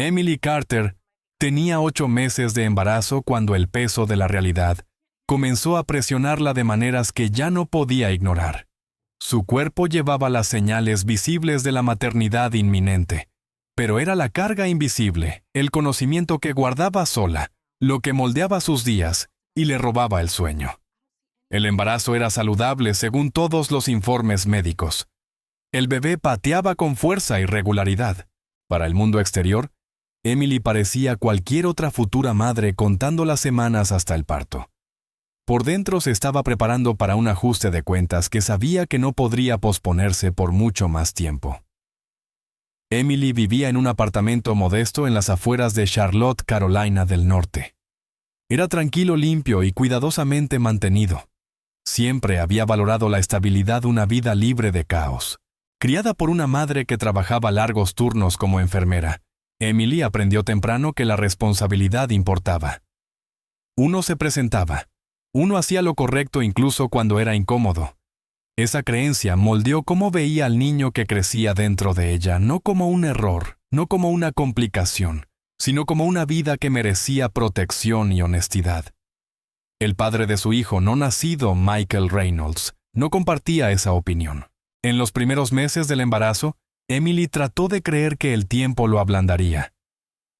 Emily Carter tenía 8 meses de embarazo cuando el peso de la realidad comenzó a presionarla de maneras que ya no podía ignorar. Su cuerpo llevaba las señales visibles de la maternidad inminente, pero era la carga invisible, el conocimiento que guardaba sola, lo que moldeaba sus días y le robaba el sueño. El embarazo era saludable según todos los informes médicos. El bebé pateaba con fuerza y regularidad. Para el mundo exterior, Emily parecía cualquier otra futura madre contando las semanas hasta el parto. Por dentro se estaba preparando para un ajuste de cuentas que sabía que no podría posponerse por mucho más tiempo. Emily vivía en un apartamento modesto en las afueras de Charlotte, Carolina del Norte. Era tranquilo, limpio y cuidadosamente mantenido. Siempre había valorado la estabilidad de una vida libre de caos. Criada por una madre que trabajaba largos turnos como enfermera, Emily aprendió temprano que la responsabilidad importaba. Uno se presentaba. Uno hacía lo correcto incluso cuando era incómodo. Esa creencia moldeó cómo veía al niño que crecía dentro de ella, no como un error, no como una complicación, sino como una vida que merecía protección y honestidad. El padre de su hijo no nacido, Michael Reynolds, no compartía esa opinión. En los primeros meses del embarazo, Emily trató de creer que el tiempo lo ablandaría.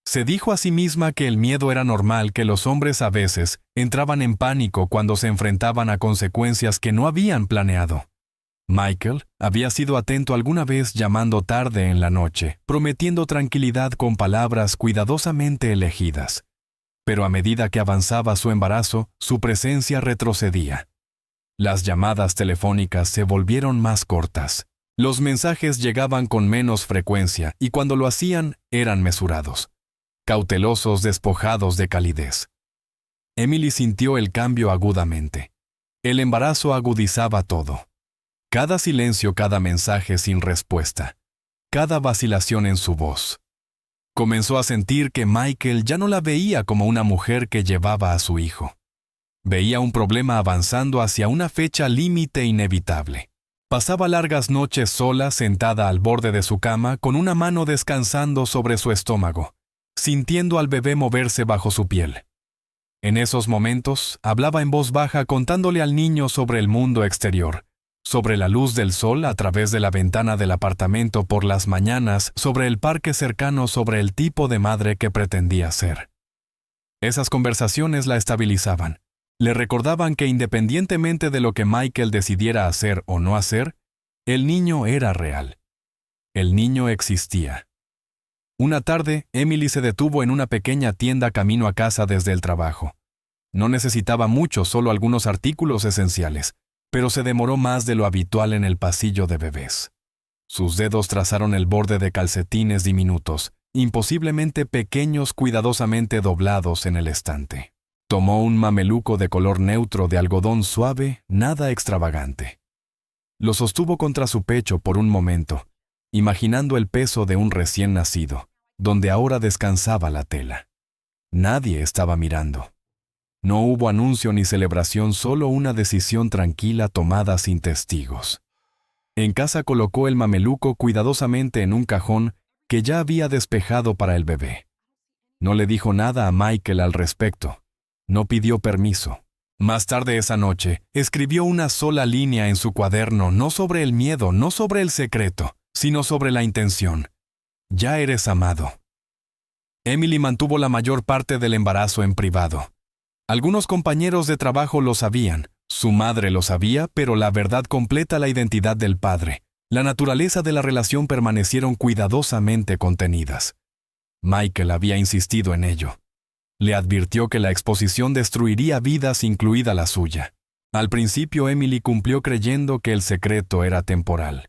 Se dijo a sí misma que el miedo era normal, que los hombres a veces entraban en pánico cuando se enfrentaban a consecuencias que no habían planeado. Michael había sido atento alguna vez llamando tarde en la noche, prometiendo tranquilidad con palabras cuidadosamente elegidas. Pero a medida que avanzaba su embarazo, su presencia retrocedía. Las llamadas telefónicas se volvieron más cortas. Los mensajes llegaban con menos frecuencia y cuando lo hacían eran mesurados, cautelosos, despojados de calidez. Emily sintió el cambio agudamente. El embarazo agudizaba todo. Cada silencio, cada mensaje sin respuesta, cada vacilación en su voz. Comenzó a sentir que Michael ya no la veía como una mujer que llevaba a su hijo. Veía un problema avanzando hacia una fecha límite inevitable. Pasaba largas noches sola, sentada al borde de su cama, con una mano descansando sobre su estómago, sintiendo al bebé moverse bajo su piel. En esos momentos, hablaba en voz baja contándole al niño sobre el mundo exterior, sobre la luz del sol a través de la ventana del apartamento por las mañanas, sobre el parque cercano, sobre el tipo de madre que pretendía ser. Esas conversaciones la estabilizaban. Le recordaban que independientemente de lo que Michael decidiera hacer o no hacer, el niño era real. El niño existía. Una tarde, Emily se detuvo en una pequeña tienda camino a casa desde el trabajo. No necesitaba mucho, solo algunos artículos esenciales, pero se demoró más de lo habitual en el pasillo de bebés. Sus dedos trazaron el borde de calcetines diminutos, imposiblemente pequeños, cuidadosamente doblados en el estante. Tomó un mameluco de color neutro de algodón suave, nada extravagante. Lo sostuvo contra su pecho por un momento, imaginando el peso de un recién nacido, donde ahora descansaba la tela. Nadie estaba mirando. No hubo anuncio ni celebración, solo una decisión tranquila tomada sin testigos. En casa colocó el mameluco cuidadosamente en un cajón que ya había despejado para el bebé. No le dijo nada a Michael al respecto. No pidió permiso. Más tarde esa noche, escribió una sola línea en su cuaderno, no sobre el miedo, no sobre el secreto, sino sobre la intención. Ya eres amado. Emily mantuvo la mayor parte del embarazo en privado. Algunos compañeros de trabajo lo sabían, su madre lo sabía, pero la verdad completa, la identidad del padre, la naturaleza de la relación permanecieron cuidadosamente contenidas. Michael había insistido en ello. Le advirtió que la exposición destruiría vidas, incluida la suya. Al principio, Emily cumplió creyendo que el secreto era temporal.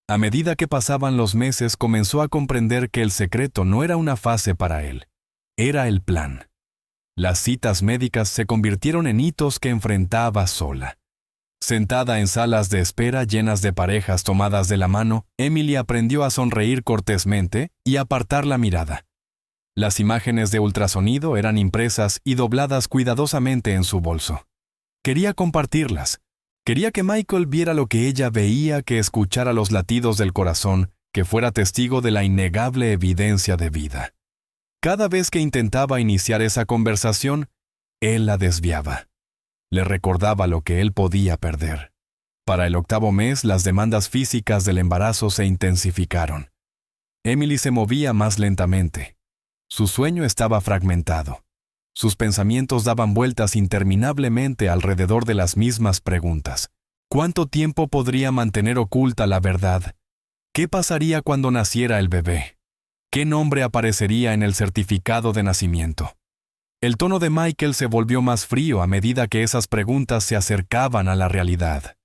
A medida que pasaban los meses, comenzó a comprender que el secreto no era una fase para él. Era el plan. Las citas médicas se convirtieron en hitos que enfrentaba sola. Sentada en salas de espera llenas de parejas tomadas de la mano, Emily aprendió a sonreír cortésmente y apartar la mirada. Las imágenes de ultrasonido eran impresas y dobladas cuidadosamente en su bolso. Quería compartirlas. Quería que Michael viera lo que ella veía, que escuchara los latidos del corazón, que fuera testigo de la innegable evidencia de vida. Cada vez que intentaba iniciar esa conversación, él la desviaba. Le recordaba lo que él podía perder. Para el 8º mes, las demandas físicas del embarazo se intensificaron. Emily se movía más lentamente. Su sueño estaba fragmentado. Sus pensamientos daban vueltas interminablemente alrededor de las mismas preguntas. ¿Cuánto tiempo podría mantener oculta la verdad? ¿Qué pasaría cuando naciera el bebé? ¿Qué nombre aparecería en el certificado de nacimiento? El tono de Michael se volvió más frío a medida que esas preguntas se acercaban a la realidad.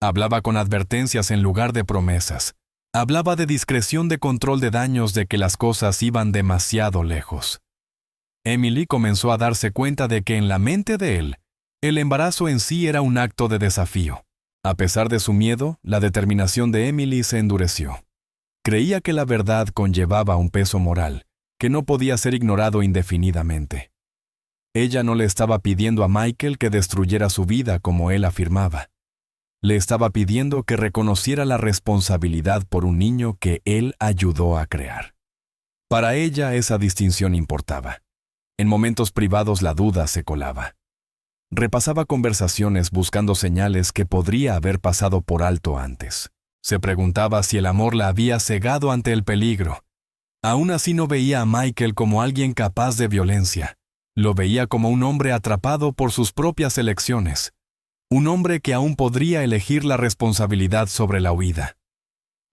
Hablaba con advertencias en lugar de promesas. Hablaba de discreción de control de daños de que las cosas iban demasiado lejos. Emily comenzó a darse cuenta de que en la mente de él, el embarazo en sí era un acto de desafío. A pesar de su miedo, la determinación de Emily se endureció. Creía que la verdad conllevaba un peso moral, que no podía ser ignorado indefinidamente. Ella no le estaba pidiendo a Michael que destruyera su vida como él afirmaba. Le estaba pidiendo que reconociera la responsabilidad por un niño que él ayudó a crear. Para ella esa distinción importaba. En momentos privados la duda se colaba. Repasaba conversaciones buscando señales que podría haber pasado por alto antes. Se preguntaba si el amor la había cegado ante el peligro. Aún así no veía a Michael como alguien capaz de violencia. Lo veía como un hombre atrapado por sus propias elecciones. Un hombre que aún podría elegir la responsabilidad sobre la huida.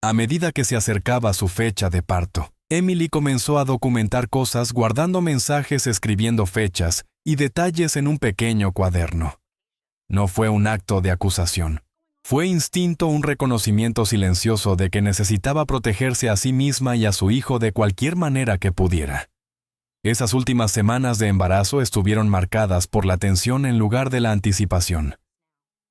A medida que se acercaba su fecha de parto, Emily comenzó a documentar cosas guardando mensajes, escribiendo fechas y detalles en un pequeño cuaderno. No fue un acto de acusación. Fue instinto, un reconocimiento silencioso de que necesitaba protegerse a sí misma y a su hijo de cualquier manera que pudiera. Esas últimas semanas de embarazo estuvieron marcadas por la tensión en lugar de la anticipación.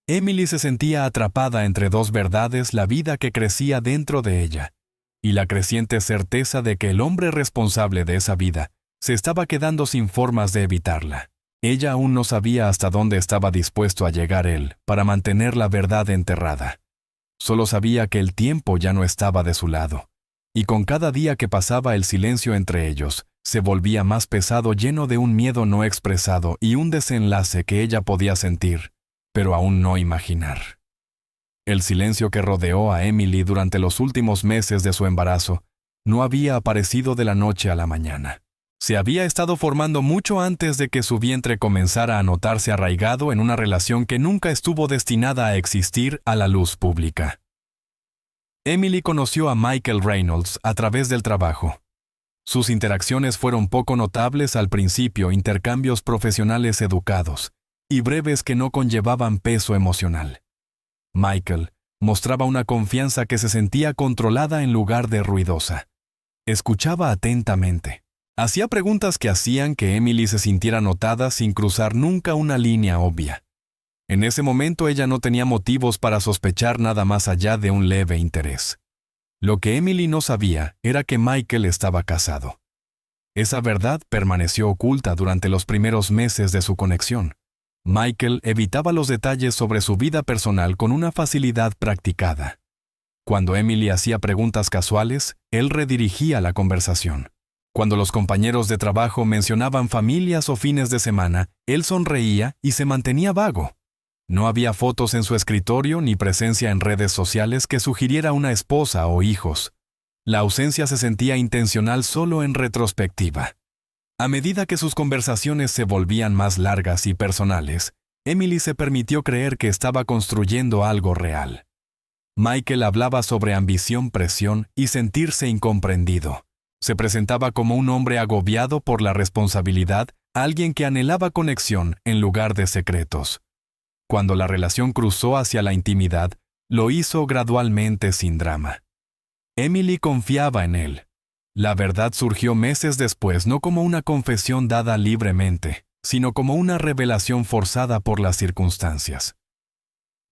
Emily se sentía atrapada entre dos verdades: la vida que crecía dentro de ella y la creciente certeza de que el hombre responsable de esa vida se estaba quedando sin formas de evitarla. Ella aún no sabía hasta dónde estaba dispuesto a llegar él para mantener la verdad enterrada. Solo sabía que el tiempo ya no estaba de su lado, y con cada día que pasaba el silencio entre ellos se volvía más pesado, lleno de un miedo no expresado y un desenlace que ella podía sentir, pero aún no imaginar. El silencio que rodeó a Emily durante los últimos meses de su embarazo no había aparecido de la noche a la mañana. Se había estado formando mucho antes de que su vientre comenzara a notarse arraigado en una relación que nunca estuvo destinada a existir a la luz pública. Emily conoció a Michael Reynolds a través del trabajo. Sus interacciones fueron poco notables al principio, intercambios profesionales educados y breves que no conllevaban peso emocional. Michael mostraba una confianza que se sentía controlada en lugar de ruidosa. Escuchaba atentamente. Hacía preguntas que hacían que Emily se sintiera notada sin cruzar nunca una línea obvia. En ese momento ella no tenía motivos para sospechar nada más allá de un leve interés. Lo que Emily no sabía era que Michael estaba casado. Esa verdad permaneció oculta durante los primeros meses de su conexión. Michael evitaba los detalles sobre su vida personal con una facilidad practicada. Cuando Emily hacía preguntas casuales, él redirigía la conversación. Cuando los compañeros de trabajo mencionaban familias o fines de semana, él sonreía y se mantenía vago. No había fotos en su escritorio ni presencia en redes sociales que sugiriera una esposa o hijos. La ausencia se sentía intencional solo en retrospectiva. A medida que sus conversaciones se volvían más largas y personales, Emily se permitió creer que estaba construyendo algo real. Michael hablaba sobre ambición, presión y sentirse incomprendido. Se presentaba como un hombre agobiado por la responsabilidad, alguien que anhelaba conexión en lugar de secretos. Cuando la relación cruzó hacia la intimidad, lo hizo gradualmente sin drama. Emily confiaba en él. La verdad surgió meses después, no como una confesión dada libremente, sino como una revelación forzada por las circunstancias.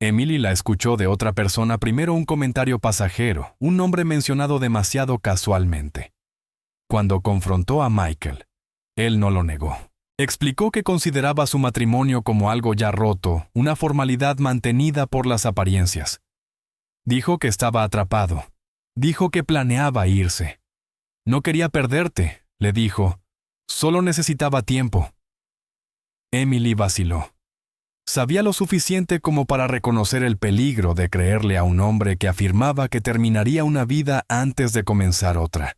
Emily la escuchó de otra persona, primero un comentario pasajero, un nombre mencionado demasiado casualmente. Cuando confrontó a Michael, él no lo negó. Explicó que consideraba su matrimonio como algo ya roto, una formalidad mantenida por las apariencias. Dijo que estaba atrapado. Dijo que planeaba irse. No quería perderte, le dijo, Solo necesitaba tiempo. Emily vaciló. Sabía lo suficiente como para reconocer el peligro de creerle a un hombre que afirmaba que terminaría una vida antes de comenzar otra.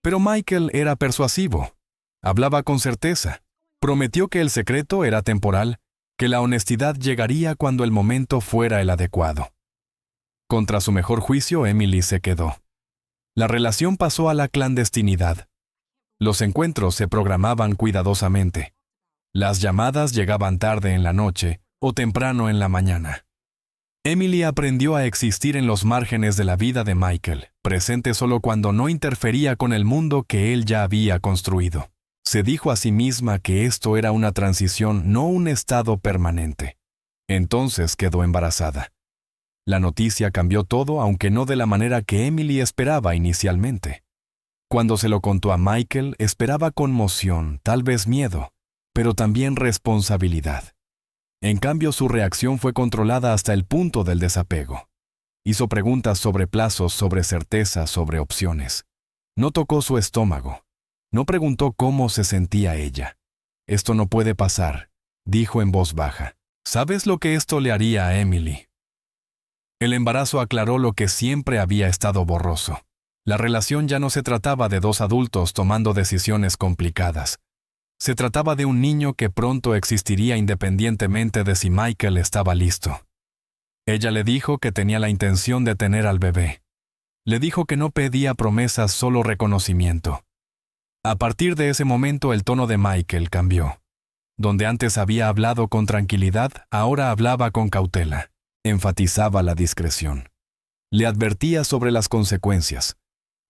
Pero Michael era persuasivo. Hablaba con certeza. Prometió que el secreto era temporal, que la honestidad llegaría cuando el momento fuera el adecuado. Contra su mejor juicio, Emily se quedó. La relación pasó a la clandestinidad. Los encuentros se programaban cuidadosamente. Las llamadas llegaban tarde en la noche o temprano en la mañana. Emily aprendió a existir en los márgenes de la vida de Michael, presente solo cuando no interfería con el mundo que él ya había construido. Se dijo a sí misma que esto era una transición, no un estado permanente. Entonces quedó embarazada. La noticia cambió todo, aunque no de la manera que Emily esperaba inicialmente. Cuando se lo contó a Michael, esperaba conmoción, tal vez miedo, pero también responsabilidad. En cambio, su reacción fue controlada hasta el punto del desapego. Hizo preguntas sobre plazos, sobre certezas, sobre opciones. No tocó su estómago. No preguntó cómo se sentía ella. «Esto no puede pasar», dijo en voz baja. «¿Sabes lo que esto le haría a Emily?» El embarazo aclaró lo que siempre había estado borroso. La relación ya no se trataba de dos adultos tomando decisiones complicadas. Se trataba de un niño que pronto existiría independientemente de si Michael estaba listo. Ella le dijo que tenía la intención de tener al bebé. Le dijo que no pedía promesas, solo reconocimiento. A partir de ese momento el tono de Michael cambió. Donde antes había hablado con tranquilidad, ahora hablaba con cautela. Enfatizaba la discreción. Le advertía sobre las consecuencias.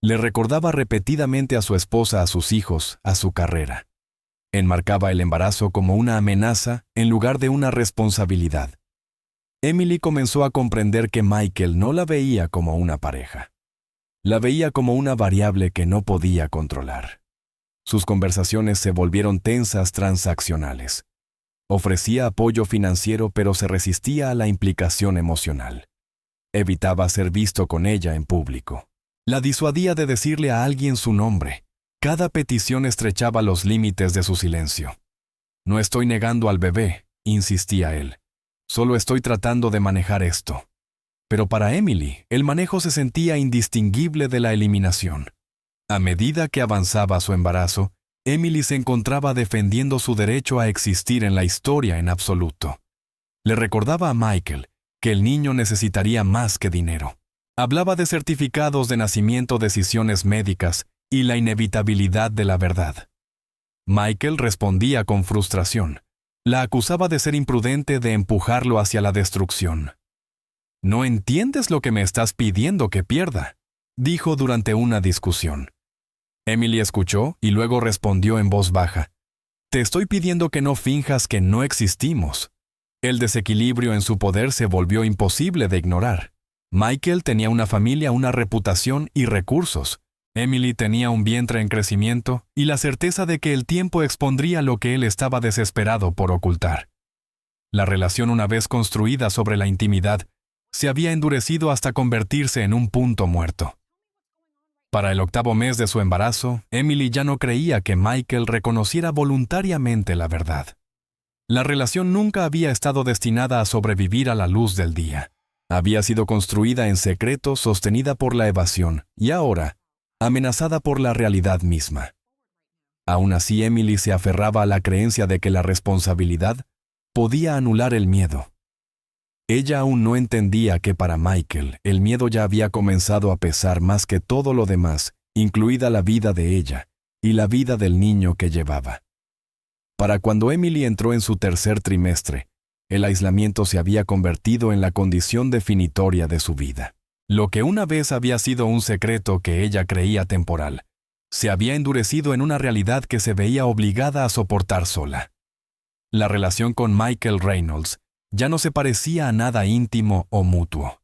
Le recordaba repetidamente a su esposa, a sus hijos, a su carrera. Enmarcaba el embarazo como una amenaza en lugar de una responsabilidad. Emily comenzó a comprender que Michael no la veía como una pareja. La veía como una variable que no podía controlar. Sus conversaciones se volvieron tensas, transaccionales. Ofrecía apoyo financiero, pero se resistía a la implicación emocional. Evitaba ser visto con ella en público. La disuadía de decirle a alguien su nombre. Cada petición estrechaba los límites de su silencio. «No estoy negando al bebé», insistía él. «Solo estoy tratando de manejar esto». Pero para Emily, el manejo se sentía indistinguible de la eliminación. A medida que avanzaba su embarazo, Emily se encontraba defendiendo su derecho a existir en la historia en absoluto. Le recordaba a Michael que el niño necesitaría más que dinero. Hablaba de certificados de nacimiento, decisiones médicas y la inevitabilidad de la verdad. Michael respondía con frustración. La acusaba de ser imprudente, de empujarlo hacia la destrucción. «No entiendes lo que me estás pidiendo que pierda», dijo durante una discusión. Emily escuchó y luego respondió en voz baja. «Te estoy pidiendo que no finjas que no existimos». El desequilibrio en su poder se volvió imposible de ignorar. Michael tenía una familia, una reputación y recursos. Emily tenía un vientre en crecimiento y la certeza de que el tiempo expondría lo que él estaba desesperado por ocultar. La relación, una vez construida sobre la intimidad, se había endurecido hasta convertirse en un punto muerto. Para el 8º mes de su embarazo, Emily ya no creía que Michael reconociera voluntariamente la verdad. La relación nunca había estado destinada a sobrevivir a la luz del día. Había sido construida en secreto, sostenida por la evasión, y ahora, amenazada por la realidad misma. Aún así, Emily se aferraba a la creencia de que la responsabilidad podía anular el miedo. Ella aún no entendía que para Michael el miedo ya había comenzado a pesar más que todo lo demás, incluida la vida de ella y la vida del niño que llevaba. Para cuando Emily entró en su 3er trimestre, el aislamiento se había convertido en la condición definitoria de su vida. Lo que una vez había sido un secreto que ella creía temporal, se había endurecido en una realidad que se veía obligada a soportar sola. La relación con Michael Reynolds ya no se parecía a nada íntimo o mutuo.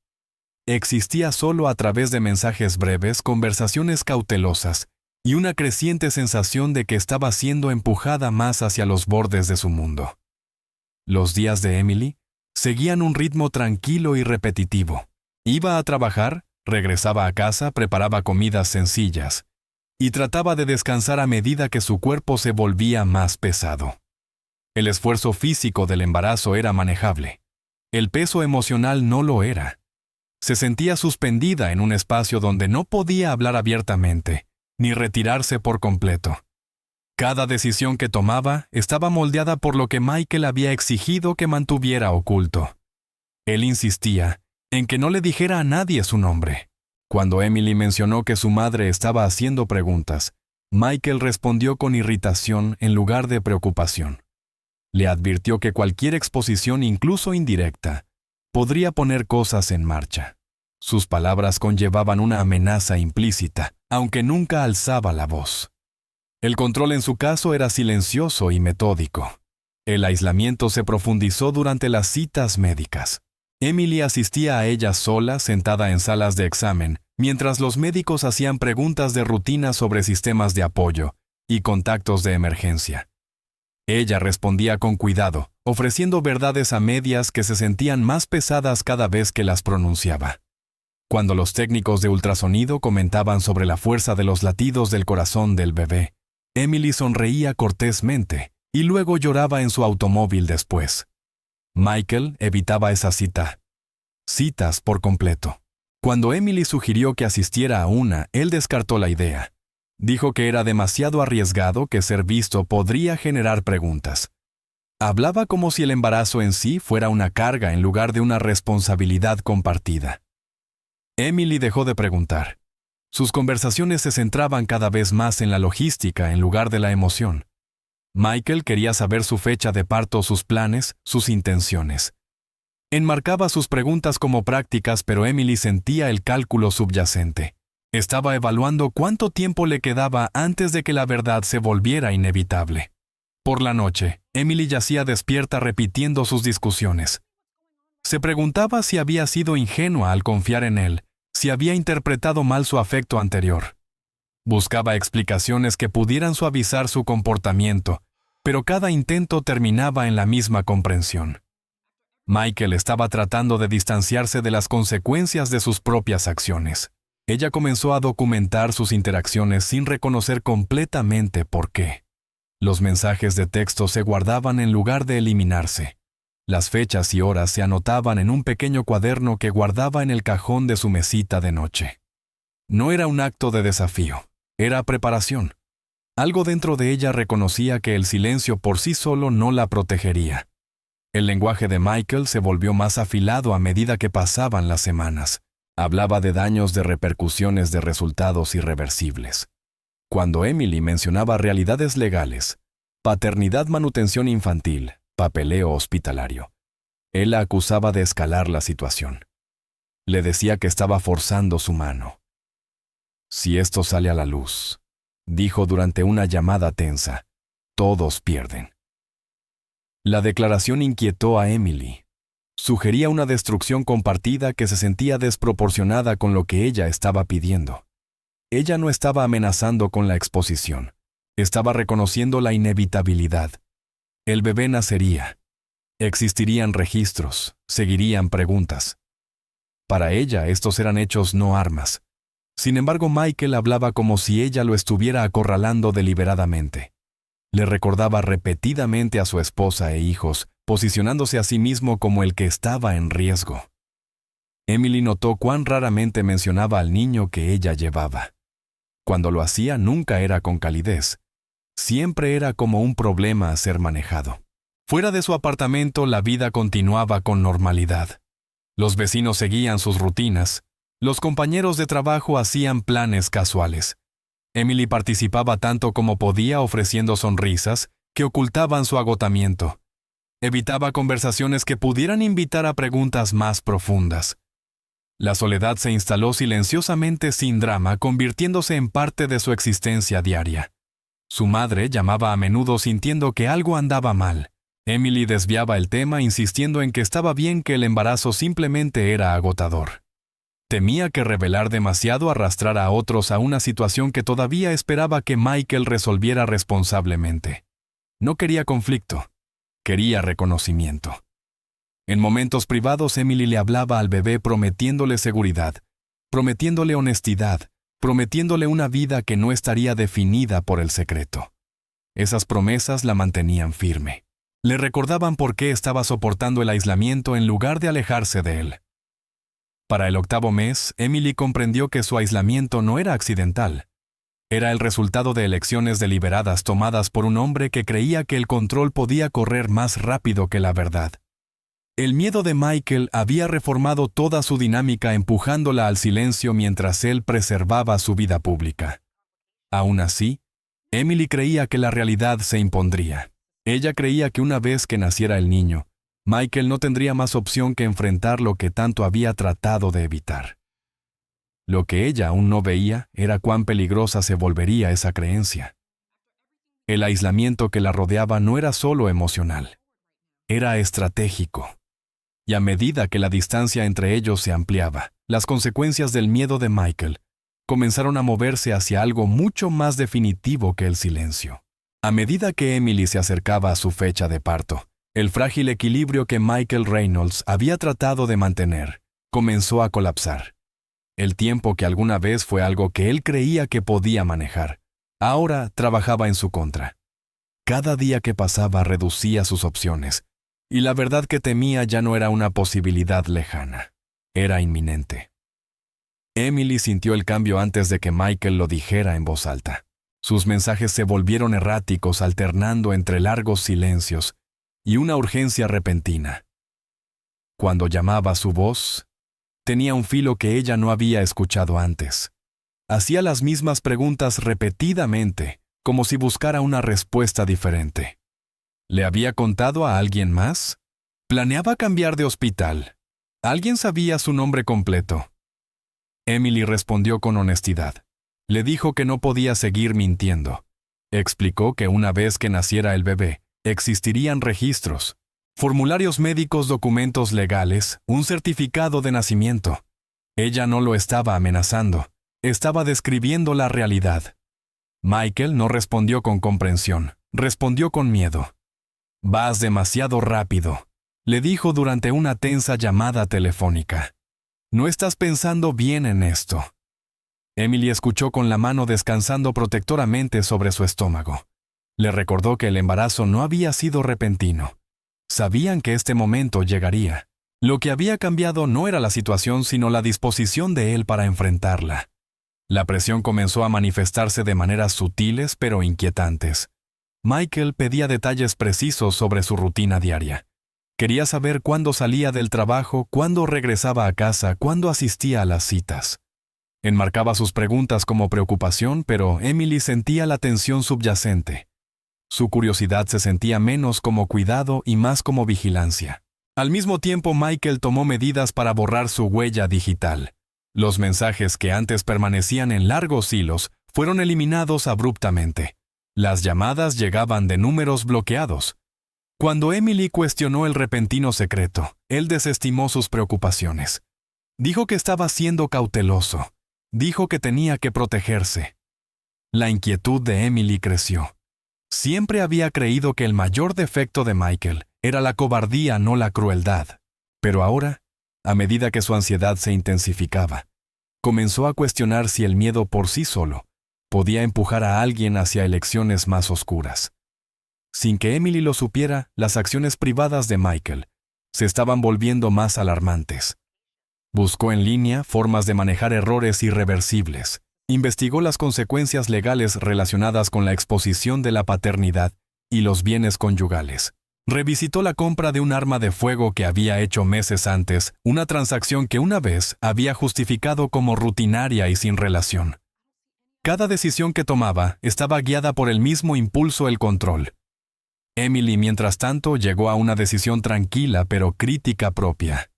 Existía solo a través de mensajes breves, conversaciones cautelosas y una creciente sensación de que estaba siendo empujada más hacia los bordes de su mundo. Los días de Emily seguían un ritmo tranquilo y repetitivo. Iba a trabajar, regresaba a casa, preparaba comidas sencillas. y trataba de descansar a medida que su cuerpo se volvía más pesado. El esfuerzo físico del embarazo era manejable. El peso emocional no lo era. Se sentía suspendida en un espacio donde no podía hablar abiertamente, ni retirarse por completo. Cada decisión que tomaba estaba moldeada por lo que Michael había exigido que mantuviera oculto. Él insistía en que no le dijera a nadie su nombre. Cuando Emily mencionó que su madre estaba haciendo preguntas, Michael respondió con irritación en lugar de preocupación. Le advirtió que cualquier exposición, incluso indirecta, podría poner cosas en marcha. Sus palabras conllevaban una amenaza implícita, aunque nunca alzaba la voz. El control en su caso era silencioso y metódico. El aislamiento se profundizó durante las citas médicas. Emily asistía a ellas sola, sentada en salas de examen, mientras los médicos hacían preguntas de rutina sobre sistemas de apoyo y contactos de emergencia. Ella respondía con cuidado, ofreciendo verdades a medias que se sentían más pesadas cada vez que las pronunciaba. Cuando los técnicos de ultrasonido comentaban sobre la fuerza de los latidos del corazón del bebé, Emily sonreía cortésmente y luego lloraba en su automóvil después. Michael evitaba esa citas por completo. Cuando Emily sugirió que asistiera a una, él descartó la idea. Dijo que era demasiado arriesgado, que ser visto podría generar preguntas. Hablaba como si el embarazo en sí fuera una carga en lugar de una responsabilidad compartida. Emily dejó de preguntar. Sus conversaciones se centraban cada vez más en la logística en lugar de la emoción. Michael quería saber su fecha de parto, sus planes, sus intenciones. Enmarcaba sus preguntas como prácticas, pero Emily sentía el cálculo subyacente. Estaba evaluando cuánto tiempo le quedaba antes de que la verdad se volviera inevitable. Por la noche, Emily yacía despierta repitiendo sus discusiones. Se preguntaba si había sido ingenua al confiar en él, si había interpretado mal su afecto anterior. Buscaba explicaciones que pudieran suavizar su comportamiento, pero cada intento terminaba en la misma comprensión. Michael estaba tratando de distanciarse de las consecuencias de sus propias acciones. Ella comenzó a documentar sus interacciones sin reconocer completamente por qué. Los mensajes de texto se guardaban en lugar de eliminarse. Las fechas y horas se anotaban en un pequeño cuaderno que guardaba en el cajón de su mesita de noche. No era un acto de desafío. Era preparación. Algo dentro de ella reconocía que el silencio por sí solo no la protegería. El lenguaje de Michael se volvió más afilado a medida que pasaban las semanas. Hablaba de daños, de repercusiones, de resultados irreversibles. Cuando Emily mencionaba realidades legales, paternidad, manutención infantil, papeleo hospitalario, él la acusaba de escalar la situación. Le decía que estaba forzando su mano. Si esto sale a la luz, dijo durante una llamada tensa, todos pierden. La declaración inquietó a Emily. Sugería una destrucción compartida que se sentía desproporcionada con lo que ella estaba pidiendo. Ella no estaba amenazando con la exposición. Estaba reconociendo la inevitabilidad. El bebé nacería. Existirían registros, seguirían preguntas. Para ella estos eran hechos, no armas. Sin embargo, Michael hablaba como si ella lo estuviera acorralando deliberadamente. Le recordaba repetidamente a su esposa e hijos, posicionándose a sí mismo como el que estaba en riesgo. Emily notó cuán raramente mencionaba al niño que ella llevaba. Cuando lo hacía, nunca era con calidez. Siempre era como un problema a ser manejado. Fuera de su apartamento, la vida continuaba con normalidad. Los vecinos seguían sus rutinas. Los compañeros de trabajo hacían planes casuales. Emily participaba tanto como podía, ofreciendo sonrisas que ocultaban su agotamiento. Evitaba conversaciones que pudieran invitar a preguntas más profundas. La soledad se instaló silenciosamente, sin drama, convirtiéndose en parte de su existencia diaria. Su madre llamaba a menudo sintiendo que algo andaba mal. Emily desviaba el tema, insistiendo en que estaba bien, que el embarazo simplemente era agotador. Temía que revelar demasiado arrastrara a otros a una situación que todavía esperaba que Michael resolviera responsablemente. No quería conflicto, quería reconocimiento. En momentos privados, Emily le hablaba al bebé prometiéndole seguridad, prometiéndole honestidad, prometiéndole una vida que no estaría definida por el secreto. Esas promesas la mantenían firme. Le recordaban por qué estaba soportando el aislamiento en lugar de alejarse de él. Para el 8º mes, Emily comprendió que su aislamiento no era accidental. Era el resultado de elecciones deliberadas tomadas por un hombre que creía que el control podía correr más rápido que la verdad. El miedo de Michael había reformado toda su dinámica empujándola al silencio mientras él preservaba su vida pública. Aún así, Emily creía que la realidad se impondría. Ella creía que una vez que naciera el niño, Michael no tendría más opción que enfrentar lo que tanto había tratado de evitar. Lo que ella aún no veía era cuán peligrosa se volvería esa creencia. El aislamiento que la rodeaba no era solo emocional, era estratégico. Y a medida que la distancia entre ellos se ampliaba, las consecuencias del miedo de Michael comenzaron a moverse hacia algo mucho más definitivo que el silencio. A medida que Emily se acercaba a su fecha de parto, el frágil equilibrio que Michael Reynolds había tratado de mantener comenzó a colapsar. El tiempo que alguna vez fue algo que él creía que podía manejar, ahora trabajaba en su contra. Cada día que pasaba reducía sus opciones, y la verdad que temía ya no era una posibilidad lejana, era inminente. Emily sintió el cambio antes de que Michael lo dijera en voz alta. Sus mensajes se volvieron erráticos, alternando entre largos silencios y una urgencia repentina. Cuando llamaba, su voz tenía un filo que ella no había escuchado antes. Hacía las mismas preguntas repetidamente, como si buscara una respuesta diferente. ¿Le había contado a alguien más? ¿Planeaba cambiar de hospital? ¿Alguien sabía su nombre completo? Emily respondió con honestidad. Le dijo que no podía seguir mintiendo. Explicó que una vez que naciera el bebé, existirían registros, formularios médicos, documentos legales, un certificado de nacimiento. Ella no lo estaba amenazando, estaba describiendo la realidad. Michael no respondió con comprensión, respondió con miedo. «Vas demasiado rápido», le dijo durante una tensa llamada telefónica. «No estás pensando bien en esto». Emily escuchó con la mano descansando protectoramente sobre su estómago. Le recordó que el embarazo no había sido repentino. Sabían que este momento llegaría. Lo que había cambiado no era la situación, sino la disposición de él para enfrentarla. La presión comenzó a manifestarse de maneras sutiles pero inquietantes. Michael pedía detalles precisos sobre su rutina diaria. Quería saber cuándo salía del trabajo, cuándo regresaba a casa, cuándo asistía a las citas. Enmarcaba sus preguntas como preocupación, pero Emily sentía la tensión subyacente. Su curiosidad se sentía menos como cuidado y más como vigilancia. Al mismo tiempo, Michael tomó medidas para borrar su huella digital. Los mensajes que antes permanecían en largos hilos fueron eliminados abruptamente. Las llamadas llegaban de números bloqueados. Cuando Emily cuestionó el repentino secreto, él desestimó sus preocupaciones. Dijo que estaba siendo cauteloso. Dijo que tenía que protegerse. La inquietud de Emily creció. Siempre había creído que el mayor defecto de Michael era la cobardía, no la crueldad. Pero ahora, a medida que su ansiedad se intensificaba, comenzó a cuestionar si el miedo por sí solo podía empujar a alguien hacia elecciones más oscuras. Sin que Emily lo supiera, las acciones privadas de Michael se estaban volviendo más alarmantes. Buscó en línea formas de manejar errores irreversibles. Investigó las consecuencias legales relacionadas con la exposición de la paternidad y los bienes conyugales. Revisitó la compra de un arma de fuego que había hecho meses antes, una transacción que una vez había justificado como rutinaria y sin relación. Cada decisión que tomaba estaba guiada por el mismo impulso, el control. Emily, mientras tanto, llegó a una decisión tranquila pero crítica propia.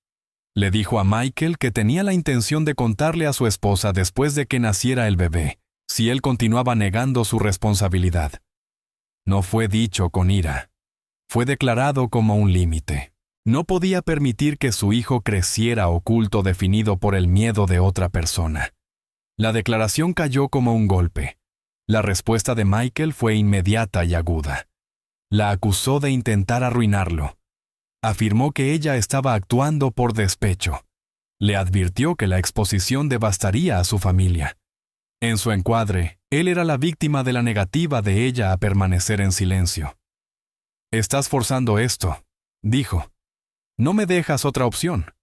Le dijo a Michael que tenía la intención de contarle a su esposa después de que naciera el bebé, si él continuaba negando su responsabilidad. No fue dicho con ira. Fue declarado como un límite. No podía permitir que su hijo creciera oculto, definido por el miedo de otra persona. La declaración cayó como un golpe. La respuesta de Michael fue inmediata y aguda. La acusó de intentar arruinarlo. Afirmó que ella estaba actuando por despecho. Le advirtió que la exposición devastaría a su familia. En su encuadre, él era la víctima de la negativa de ella a permanecer en silencio. «Estás forzando esto», dijo. «No me dejas otra opción».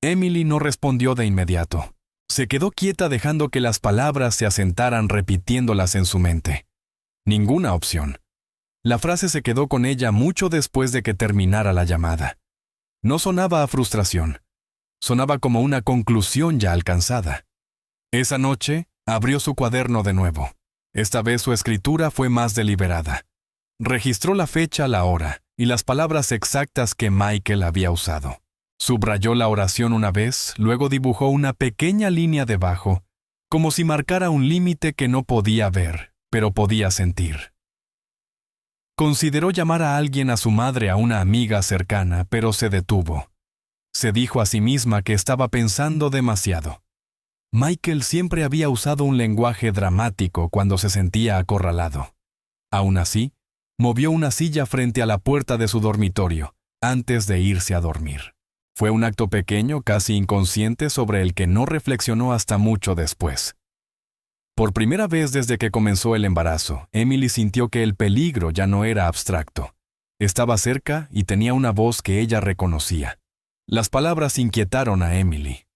Emily no respondió de inmediato. Se quedó quieta dejando que las palabras se asentaran repitiéndolas en su mente. Ninguna opción. La frase se quedó con ella mucho después de que terminara la llamada. No sonaba a frustración. Sonaba como una conclusión ya alcanzada. Esa noche, abrió su cuaderno de nuevo. Esta vez su escritura fue más deliberada. Registró la fecha, la hora y las palabras exactas que Michael había usado. Subrayó la oración una vez, luego dibujó una pequeña línea debajo, como si marcara un límite que no podía ver, pero podía sentir. Consideró llamar a alguien, a su madre, a una amiga cercana, pero se detuvo. Se dijo a sí misma que estaba pensando demasiado. Michael siempre había usado un lenguaje dramático cuando se sentía acorralado. Aún así, movió una silla frente a la puerta de su dormitorio, antes de irse a dormir. Fue un acto pequeño, casi inconsciente, sobre el que no reflexionó hasta mucho después. Por primera vez desde que comenzó el embarazo, Emily sintió que el peligro ya no era abstracto. Estaba cerca y tenía una voz que ella reconocía. Las palabras inquietaron a Emily.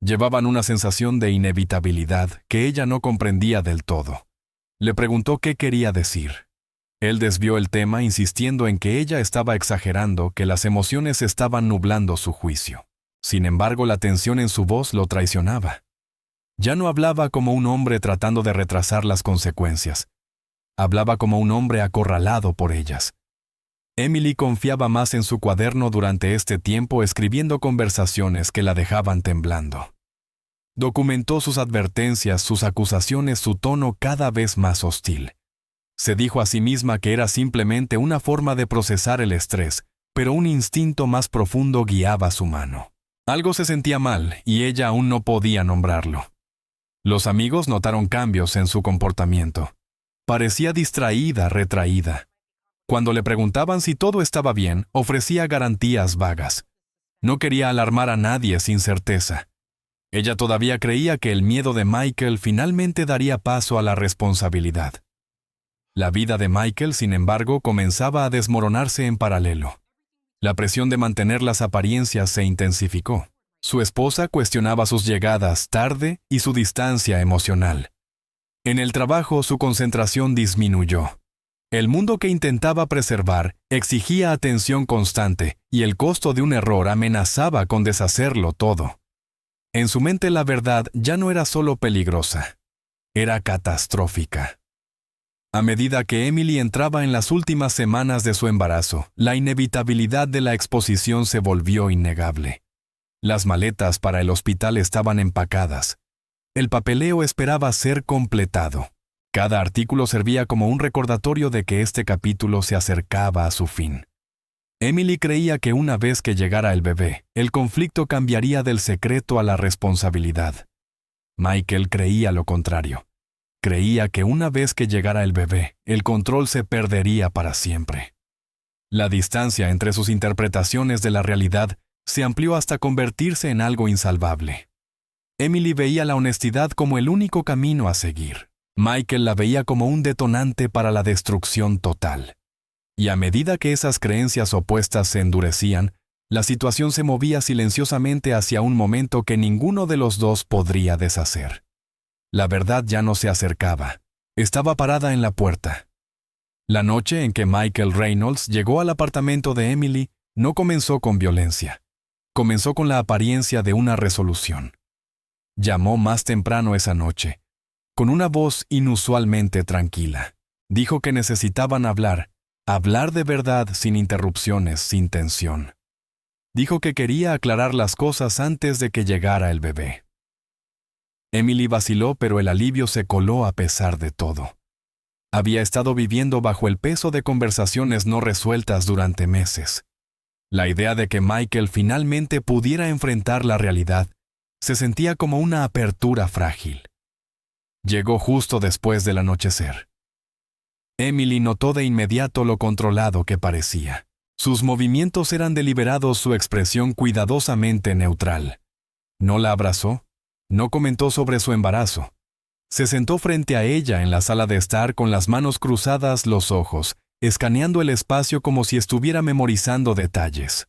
Llevaban una sensación de inevitabilidad que ella no comprendía del todo. Le preguntó qué quería decir. Él desvió el tema insistiendo en que ella estaba exagerando, que las emociones estaban nublando su juicio. Sin embargo, la tensión en su voz lo traicionaba. Ya no hablaba como un hombre tratando de retrasar las consecuencias. Hablaba como un hombre acorralado por ellas. Emily confiaba más en su cuaderno durante este tiempo, escribiendo conversaciones que la dejaban temblando. Documentó sus advertencias, sus acusaciones, su tono cada vez más hostil. Se dijo a sí misma que era simplemente una forma de procesar el estrés, pero un instinto más profundo guiaba su mano. Algo se sentía mal y ella aún no podía nombrarlo. Los amigos notaron cambios en su comportamiento. Parecía distraída, retraída. Cuando le preguntaban si todo estaba bien, ofrecía garantías vagas. No quería alarmar a nadie sin certeza. Ella todavía creía que el miedo de Michael finalmente daría paso a la responsabilidad. La vida de Michael, sin embargo, comenzaba a desmoronarse en paralelo. La presión de mantener las apariencias se intensificó. Su esposa cuestionaba sus llegadas tarde y su distancia emocional. En el trabajo, su concentración disminuyó. El mundo que intentaba preservar exigía atención constante y el costo de un error amenazaba con deshacerlo todo. En su mente, la verdad ya no era solo peligrosa, era catastrófica. A medida que Emily entraba en las últimas semanas de su embarazo, la inevitabilidad de la exposición se volvió innegable. Las maletas para el hospital estaban empacadas. El papeleo esperaba ser completado. Cada artículo servía como un recordatorio de que este capítulo se acercaba a su fin. Emily creía que una vez que llegara el bebé, el conflicto cambiaría del secreto a la responsabilidad. Michael creía lo contrario. Creía que una vez que llegara el bebé, el control se perdería para siempre. La distancia entre sus interpretaciones de la realidad se amplió hasta convertirse en algo insalvable. Emily veía la honestidad como el único camino a seguir. Michael la veía como un detonante para la destrucción total. Y a medida que esas creencias opuestas se endurecían, la situación se movía silenciosamente hacia un momento que ninguno de los dos podría deshacer. La verdad ya no se acercaba. Estaba parada en la puerta. La noche en que Michael Reynolds llegó al apartamento de Emily no comenzó con violencia. Comenzó con la apariencia de una resolución. Llamó más temprano esa noche, con una voz inusualmente tranquila. Dijo que necesitaban hablar de verdad, sin interrupciones, sin tensión. Dijo que quería aclarar las cosas antes de que llegara el bebé. Emily vaciló, pero el alivio se coló a pesar de todo. Había estado viviendo bajo el peso de conversaciones no resueltas durante meses. La idea de que Michael finalmente pudiera enfrentar la realidad se sentía como una apertura frágil. Llegó justo después del anochecer. Emily notó de inmediato lo controlado que parecía. Sus movimientos eran deliberados, su expresión cuidadosamente neutral. No la abrazó. No comentó sobre su embarazo. Se sentó frente a ella en la sala de estar con las manos cruzadas los ojos, escaneando el espacio como si estuviera memorizando detalles.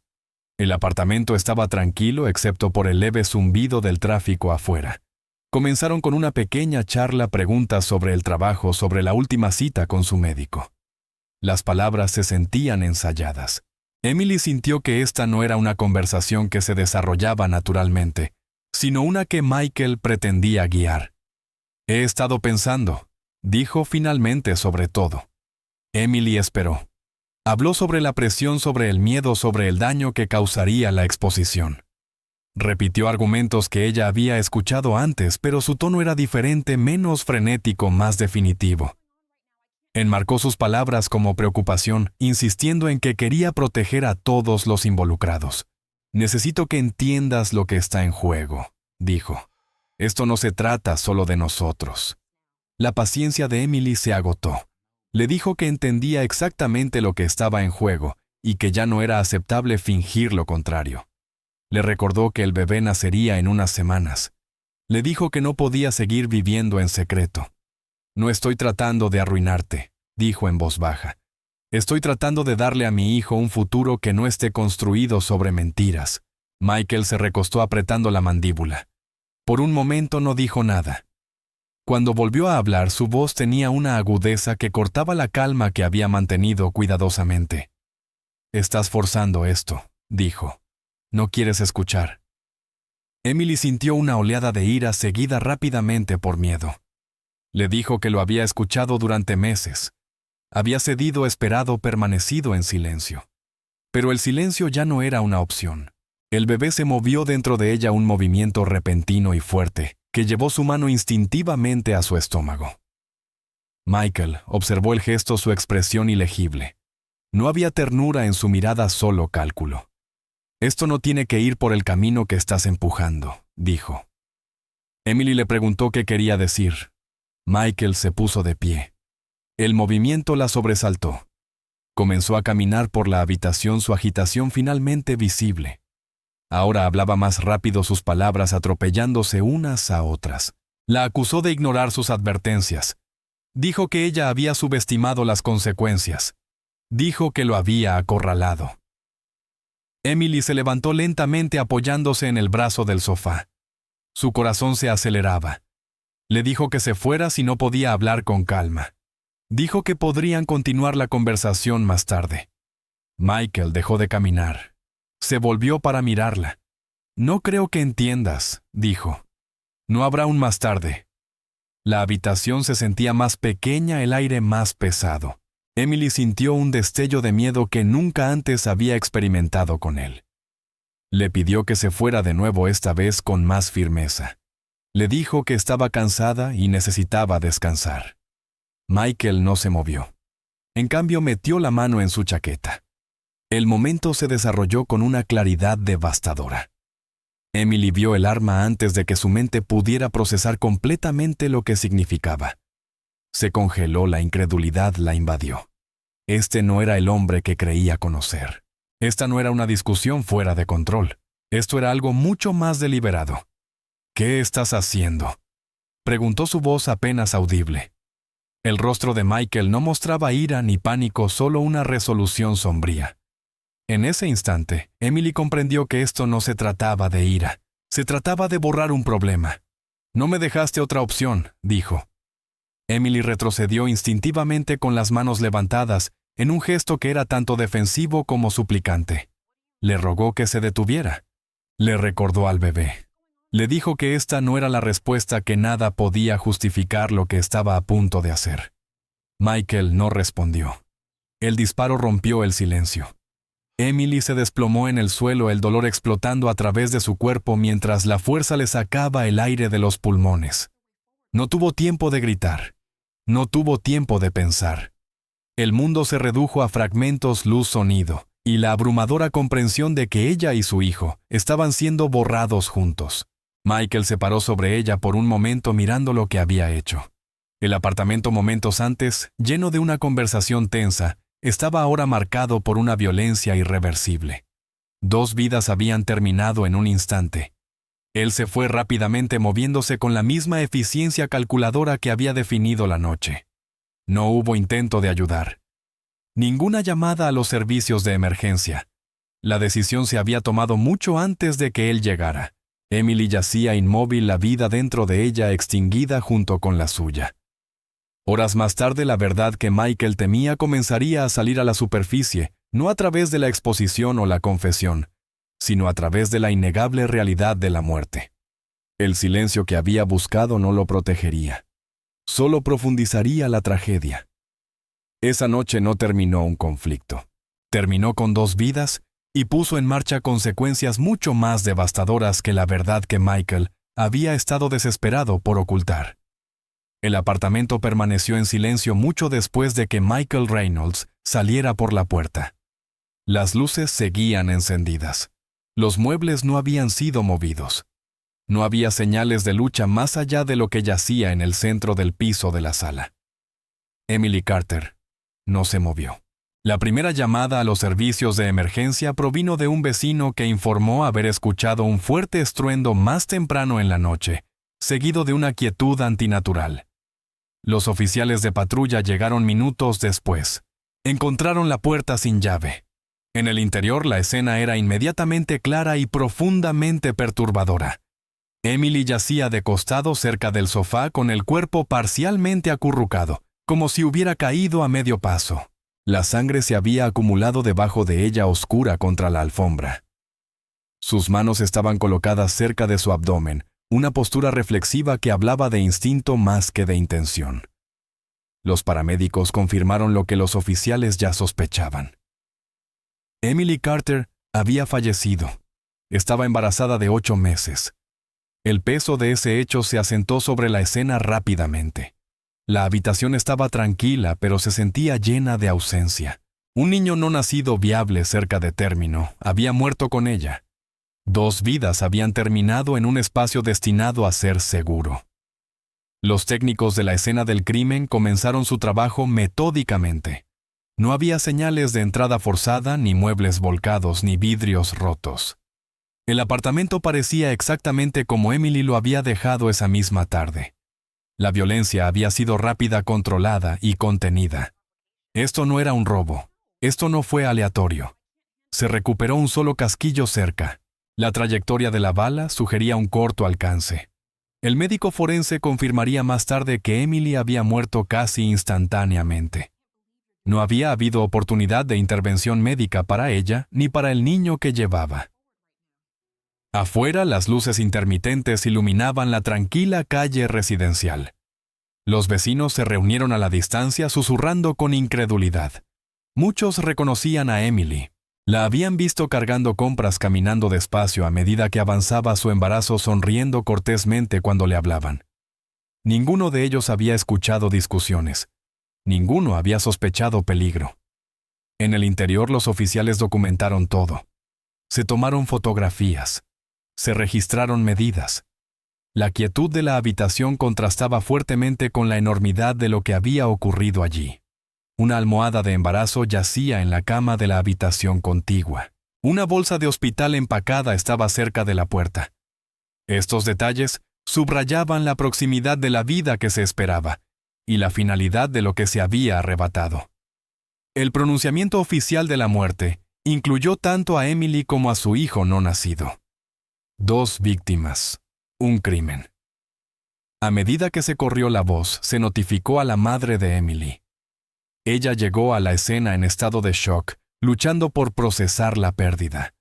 El apartamento estaba tranquilo excepto por el leve zumbido del tráfico afuera. Comenzaron con una pequeña charla, preguntas sobre el trabajo, sobre la última cita con su médico. Las palabras se sentían ensayadas. Emily sintió que esta no era una conversación que se desarrollaba naturalmente, sino una que Michael pretendía guiar. «He estado pensando», dijo finalmente sobre todo. Emily esperó. Habló sobre la presión, sobre el miedo, sobre el daño que causaría la exposición. Repitió argumentos que ella había escuchado antes, pero su tono era diferente, menos frenético, más definitivo. Enmarcó sus palabras como preocupación, insistiendo en que quería proteger a todos los involucrados. «Necesito que entiendas lo que está en juego», dijo. «Esto no se trata solo de nosotros». La paciencia de Emily se agotó. Le dijo que entendía exactamente lo que estaba en juego y que ya no era aceptable fingir lo contrario. Le recordó que el bebé nacería en unas semanas. Le dijo que no podía seguir viviendo en secreto. «No estoy tratando de arruinarte», dijo en voz baja. «Estoy tratando de darle a mi hijo un futuro que no esté construido sobre mentiras». Michael se recostó apretando la mandíbula. Por un momento no dijo nada. Cuando volvió a hablar, su voz tenía una agudeza que cortaba la calma que había mantenido cuidadosamente. «Estás forzando esto», dijo. «No quieres escuchar». Emily sintió una oleada de ira seguida rápidamente por miedo. Le dijo que lo había escuchado durante meses. Había cedido, esperado, permanecido en silencio. Pero el silencio ya no era una opción. El bebé se movió dentro de ella, un movimiento repentino y fuerte, que llevó su mano instintivamente a su estómago. Michael observó el gesto, su expresión ilegible. No había ternura en su mirada, solo cálculo. «Esto no tiene que ir por el camino que estás empujando», dijo. Emily le preguntó qué quería decir. Michael se puso de pie. El movimiento la sobresaltó. Comenzó a caminar por la habitación, su agitación finalmente visible. Ahora hablaba más rápido, sus palabras atropellándose unas a otras. La acusó de ignorar sus advertencias. Dijo que ella había subestimado las consecuencias. Dijo que lo había acorralado. Emily se levantó lentamente apoyándose en el brazo del sofá. Su corazón se aceleraba. Le dijo que se fuera si no podía hablar con calma. Dijo que podrían continuar la conversación más tarde. Michael dejó de caminar. Se volvió para mirarla. «No creo que entiendas», dijo. «No habrá un más tarde». La habitación se sentía más pequeña, el aire más pesado. Emily sintió un destello de miedo que nunca antes había experimentado con él. Le pidió que se fuera de nuevo, esta vez con más firmeza. Le dijo que estaba cansada y necesitaba descansar. Michael no se movió. En cambio, metió la mano en su chaqueta. El momento se desarrolló con una claridad devastadora. Emily vio el arma antes de que su mente pudiera procesar completamente lo que significaba. Se congeló, la incredulidad la invadió. Este no era el hombre que creía conocer. Esta no era una discusión fuera de control. Esto era algo mucho más deliberado. «¿Qué estás haciendo?», preguntó su voz apenas audible. El rostro de Michael no mostraba ira ni pánico, solo una resolución sombría. En ese instante, Emily comprendió que esto no se trataba de ira. Se trataba de borrar un problema. «No me dejaste otra opción», dijo. Emily retrocedió instintivamente con las manos levantadas, en un gesto que era tanto defensivo como suplicante. Le rogó que se detuviera. Le recordó al bebé. Le dijo que esta no era la respuesta, que nada podía justificar lo que estaba a punto de hacer. Michael no respondió. El disparo rompió el silencio. Emily se desplomó en el suelo, el dolor explotando a través de su cuerpo mientras la fuerza le sacaba el aire de los pulmones. No tuvo tiempo de gritar. No tuvo tiempo de pensar. El mundo se redujo a fragmentos, luz, sonido, y la abrumadora comprensión de que ella y su hijo estaban siendo borrados juntos. Michael se paró sobre ella por un momento mirando lo que había hecho. El apartamento momentos antes, lleno de una conversación tensa, estaba ahora marcado por una violencia irreversible. 2 vidas habían terminado en un instante. Él se fue rápidamente moviéndose con la misma eficiencia calculadora que había definido la noche. No hubo intento de ayudar. Ninguna llamada a los servicios de emergencia. La decisión se había tomado mucho antes de que él llegara. Emily yacía inmóvil, la vida dentro de ella extinguida junto con la suya. Horas más tarde, la verdad que Michael temía comenzaría a salir a la superficie, no a través de la exposición o la confesión, sino a través de la innegable realidad de la muerte. El silencio que había buscado no lo protegería. Solo profundizaría la tragedia. Esa noche no terminó un conflicto. Terminó con 2 vidas y puso en marcha consecuencias mucho más devastadoras que la verdad que Michael había estado desesperado por ocultar. El apartamento permaneció en silencio mucho después de que Michael Reynolds saliera por la puerta. Las luces seguían encendidas. Los muebles no habían sido movidos. No había señales de lucha más allá de lo que yacía en el centro del piso de la sala. Emily Carter no se movió. La primera llamada a los servicios de emergencia provino de un vecino que informó haber escuchado un fuerte estruendo más temprano en la noche, seguido de una quietud antinatural. Los oficiales de patrulla llegaron minutos después. Encontraron la puerta sin llave. En el interior, la escena era inmediatamente clara y profundamente perturbadora. Emily yacía de costado cerca del sofá con el cuerpo parcialmente acurrucado, como si hubiera caído a medio paso. La sangre se había acumulado debajo de ella oscura contra la alfombra. Sus manos estaban colocadas cerca de su abdomen, una postura reflexiva que hablaba de instinto más que de intención. Los paramédicos confirmaron lo que los oficiales ya sospechaban. Emily Carter había fallecido. Estaba embarazada de 8 meses. El peso de ese hecho se asentó sobre la escena rápidamente. La habitación estaba tranquila, pero se sentía llena de ausencia. Un niño no nacido viable cerca de término había muerto con ella. 2 vidas habían terminado en un espacio destinado a ser seguro. Los técnicos de la escena del crimen comenzaron su trabajo metódicamente. No había señales de entrada forzada, ni muebles volcados, ni vidrios rotos. El apartamento parecía exactamente como Emily lo había dejado esa misma tarde. La violencia había sido rápida, controlada y contenida. Esto no era un robo. Esto no fue aleatorio. Se recuperó un solo casquillo cerca. La trayectoria de la bala sugería un corto alcance. El médico forense confirmaría más tarde que Emily había muerto casi instantáneamente. No había habido oportunidad de intervención médica para ella ni para el niño que llevaba. Afuera, las luces intermitentes iluminaban la tranquila calle residencial. Los vecinos se reunieron a la distancia susurrando con incredulidad. Muchos reconocían a Emily. La habían visto cargando compras caminando despacio a medida que avanzaba su embarazo, sonriendo cortésmente cuando le hablaban. Ninguno de ellos había escuchado discusiones. Ninguno había sospechado peligro. En el interior, los oficiales documentaron todo. Se tomaron fotografías. Se registraron medidas. La quietud de la habitación contrastaba fuertemente con la enormidad de lo que había ocurrido allí. Una almohada de embarazo yacía en la cama de la habitación contigua. Una bolsa de hospital empacada estaba cerca de la puerta. Estos detalles subrayaban la proximidad de la vida que se esperaba y la finalidad de lo que se había arrebatado. El pronunciamiento oficial de la muerte incluyó tanto a Emily como a su hijo no nacido. 2 víctimas, un crimen. A medida que se corrió la voz, se notificó a la madre de Emily. Ella llegó a la escena en estado de shock, luchando por procesar la pérdida.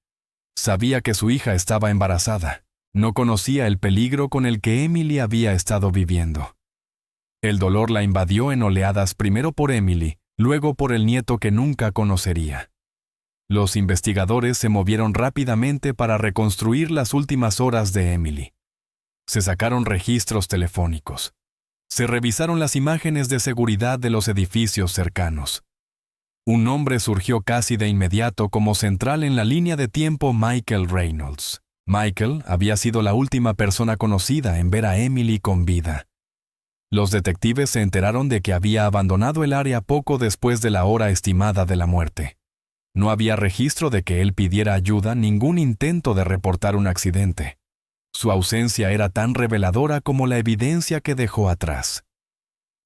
Sabía que su hija estaba embarazada. No conocía el peligro con el que Emily había estado viviendo. El dolor la invadió en oleadas, primero por Emily, luego por el nieto que nunca conocería. Los investigadores se movieron rápidamente para reconstruir las últimas horas de Emily. Se sacaron registros telefónicos. Se revisaron las imágenes de seguridad de los edificios cercanos. Un nombre surgió casi de inmediato como central en la línea de tiempo: Michael Reynolds. Michael había sido la última persona conocida en ver a Emily con vida. Los detectives se enteraron de que había abandonado el área poco después de la hora estimada de la muerte. No había registro de que él pidiera ayuda, ningún intento de reportar un accidente. Su ausencia era tan reveladora como la evidencia que dejó atrás.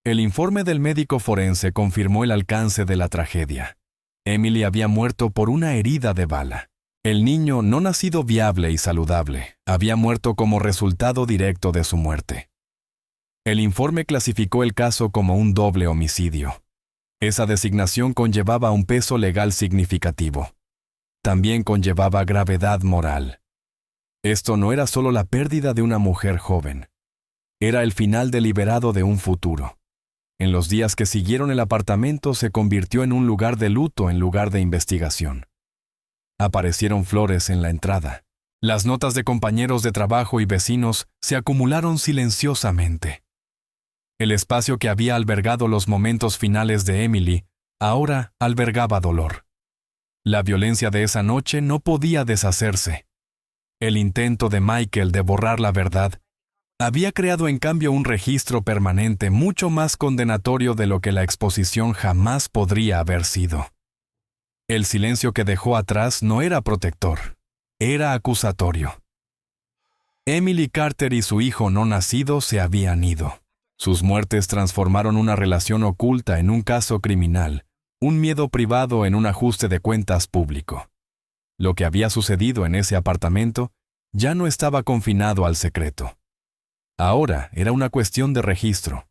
El informe del médico forense confirmó el alcance de la tragedia. Emily había muerto por una herida de bala. El niño, no nacido viable y saludable, había muerto como resultado directo de su muerte. El informe clasificó el caso como un doble homicidio. Esa designación conllevaba un peso legal significativo. También conllevaba gravedad moral. Esto no era solo la pérdida de una mujer joven. Era el final deliberado de un futuro. En los días que siguieron, el apartamento se convirtió en un lugar de luto en lugar de investigación. Aparecieron flores en la entrada. Las notas de compañeros de trabajo y vecinos se acumularon silenciosamente. El espacio que había albergado los momentos finales de Emily, ahora albergaba dolor. La violencia de esa noche no podía deshacerse. El intento de Michael de borrar la verdad había creado en cambio un registro permanente mucho más condenatorio de lo que la exposición jamás podría haber sido. El silencio que dejó atrás no era protector, era acusatorio. Emily Carter y su hijo no nacido se habían ido. Sus muertes transformaron una relación oculta en un caso criminal, un miedo privado en un ajuste de cuentas público. Lo que había sucedido en ese apartamento ya no estaba confinado al secreto. Ahora era una cuestión de registro.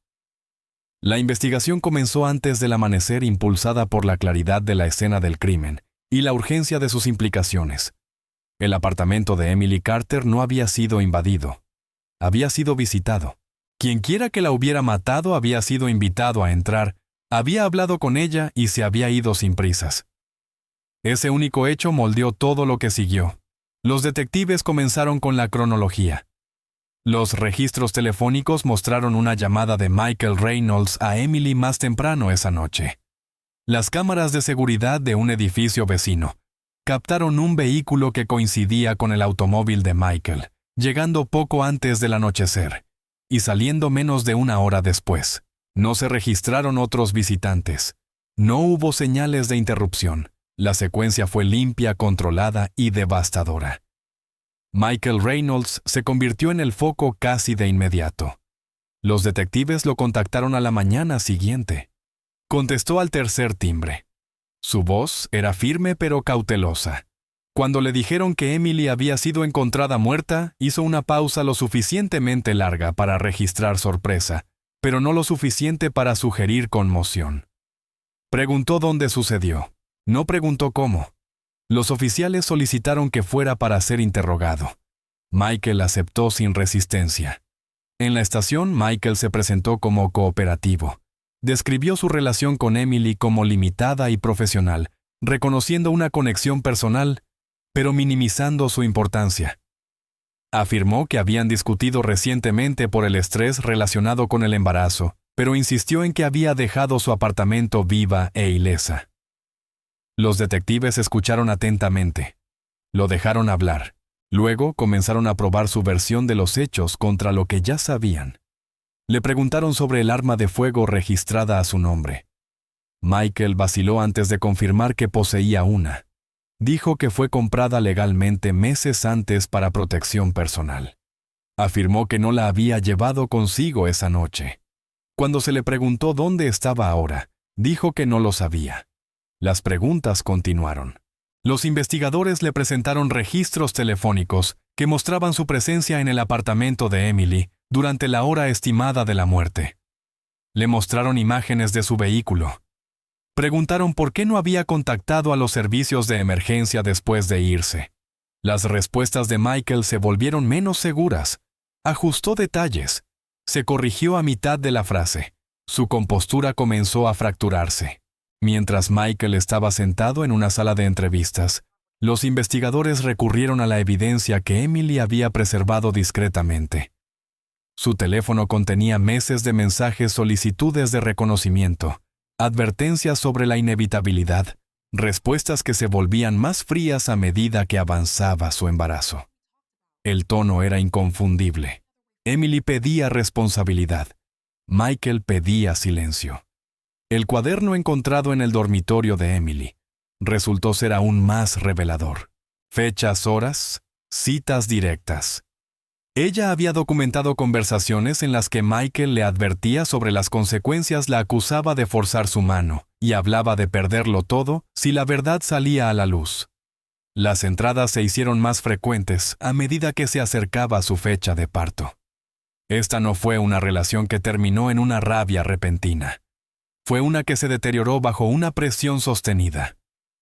La investigación comenzó antes del amanecer, impulsada por la claridad de la escena del crimen y la urgencia de sus implicaciones. El apartamento de Emily Carter no había sido invadido. Había sido visitado. Quienquiera que la hubiera matado había sido invitado a entrar, había hablado con ella y se había ido sin prisas. Ese único hecho moldeó todo lo que siguió. Los detectives comenzaron con la cronología. Los registros telefónicos mostraron una llamada de Michael Reynolds a Emily más temprano esa noche. Las cámaras de seguridad de un edificio vecino captaron un vehículo que coincidía con el automóvil de Michael, llegando poco antes del anochecer y saliendo menos de una hora después. No se registraron otros visitantes. No hubo señales de interrupción. La secuencia fue limpia, controlada y devastadora. Michael Reynolds se convirtió en el foco casi de inmediato. Los detectives lo contactaron a la mañana siguiente. Contestó al tercer timbre. Su voz era firme pero cautelosa. Cuando le dijeron que Emily había sido encontrada muerta, hizo una pausa lo suficientemente larga para registrar sorpresa, pero no lo suficiente para sugerir conmoción. Preguntó dónde sucedió. No preguntó cómo. Los oficiales solicitaron que fuera para ser interrogado. Michael aceptó sin resistencia. En la estación, Michael se presentó como cooperativo. Describió su relación con Emily como limitada y profesional, reconociendo una conexión personal, pero minimizando su importancia. Afirmó que habían discutido recientemente por el estrés relacionado con el embarazo, pero insistió en que había dejado su apartamento viva e ilesa. Los detectives escucharon atentamente. Lo dejaron hablar. Luego comenzaron a probar su versión de los hechos contra lo que ya sabían. Le preguntaron sobre el arma de fuego registrada a su nombre. Michael vaciló antes de confirmar que poseía una. Dijo que fue comprada legalmente meses antes para protección personal. Afirmó que no la había llevado consigo esa noche. Cuando se le preguntó dónde estaba ahora, dijo que no lo sabía. Las preguntas continuaron. Los investigadores le presentaron registros telefónicos que mostraban su presencia en el apartamento de Emily durante la hora estimada de la muerte. Le mostraron imágenes de su vehículo. Preguntaron por qué no había contactado a los servicios de emergencia después de irse. Las respuestas de Michael se volvieron menos seguras. Ajustó detalles. Se corrigió a mitad de la frase. Su compostura comenzó a fracturarse. Mientras Michael estaba sentado en una sala de entrevistas, los investigadores recurrieron a la evidencia que Emily había preservado discretamente. Su teléfono contenía meses de mensajes, solicitudes de reconocimiento, advertencias sobre la inevitabilidad, respuestas que se volvían más frías a medida que avanzaba su embarazo. El tono era inconfundible. Emily pedía responsabilidad. Michael pedía silencio. El cuaderno encontrado en el dormitorio de Emily resultó ser aún más revelador. Fechas, horas, citas directas. Ella había documentado conversaciones en las que Michael le advertía sobre las consecuencias, la acusaba de forzar su mano y hablaba de perderlo todo si la verdad salía a la luz. Las entradas se hicieron más frecuentes a medida que se acercaba su fecha de parto. Esta no fue una relación que terminó en una rabia repentina. Fue una que se deterioró bajo una presión sostenida.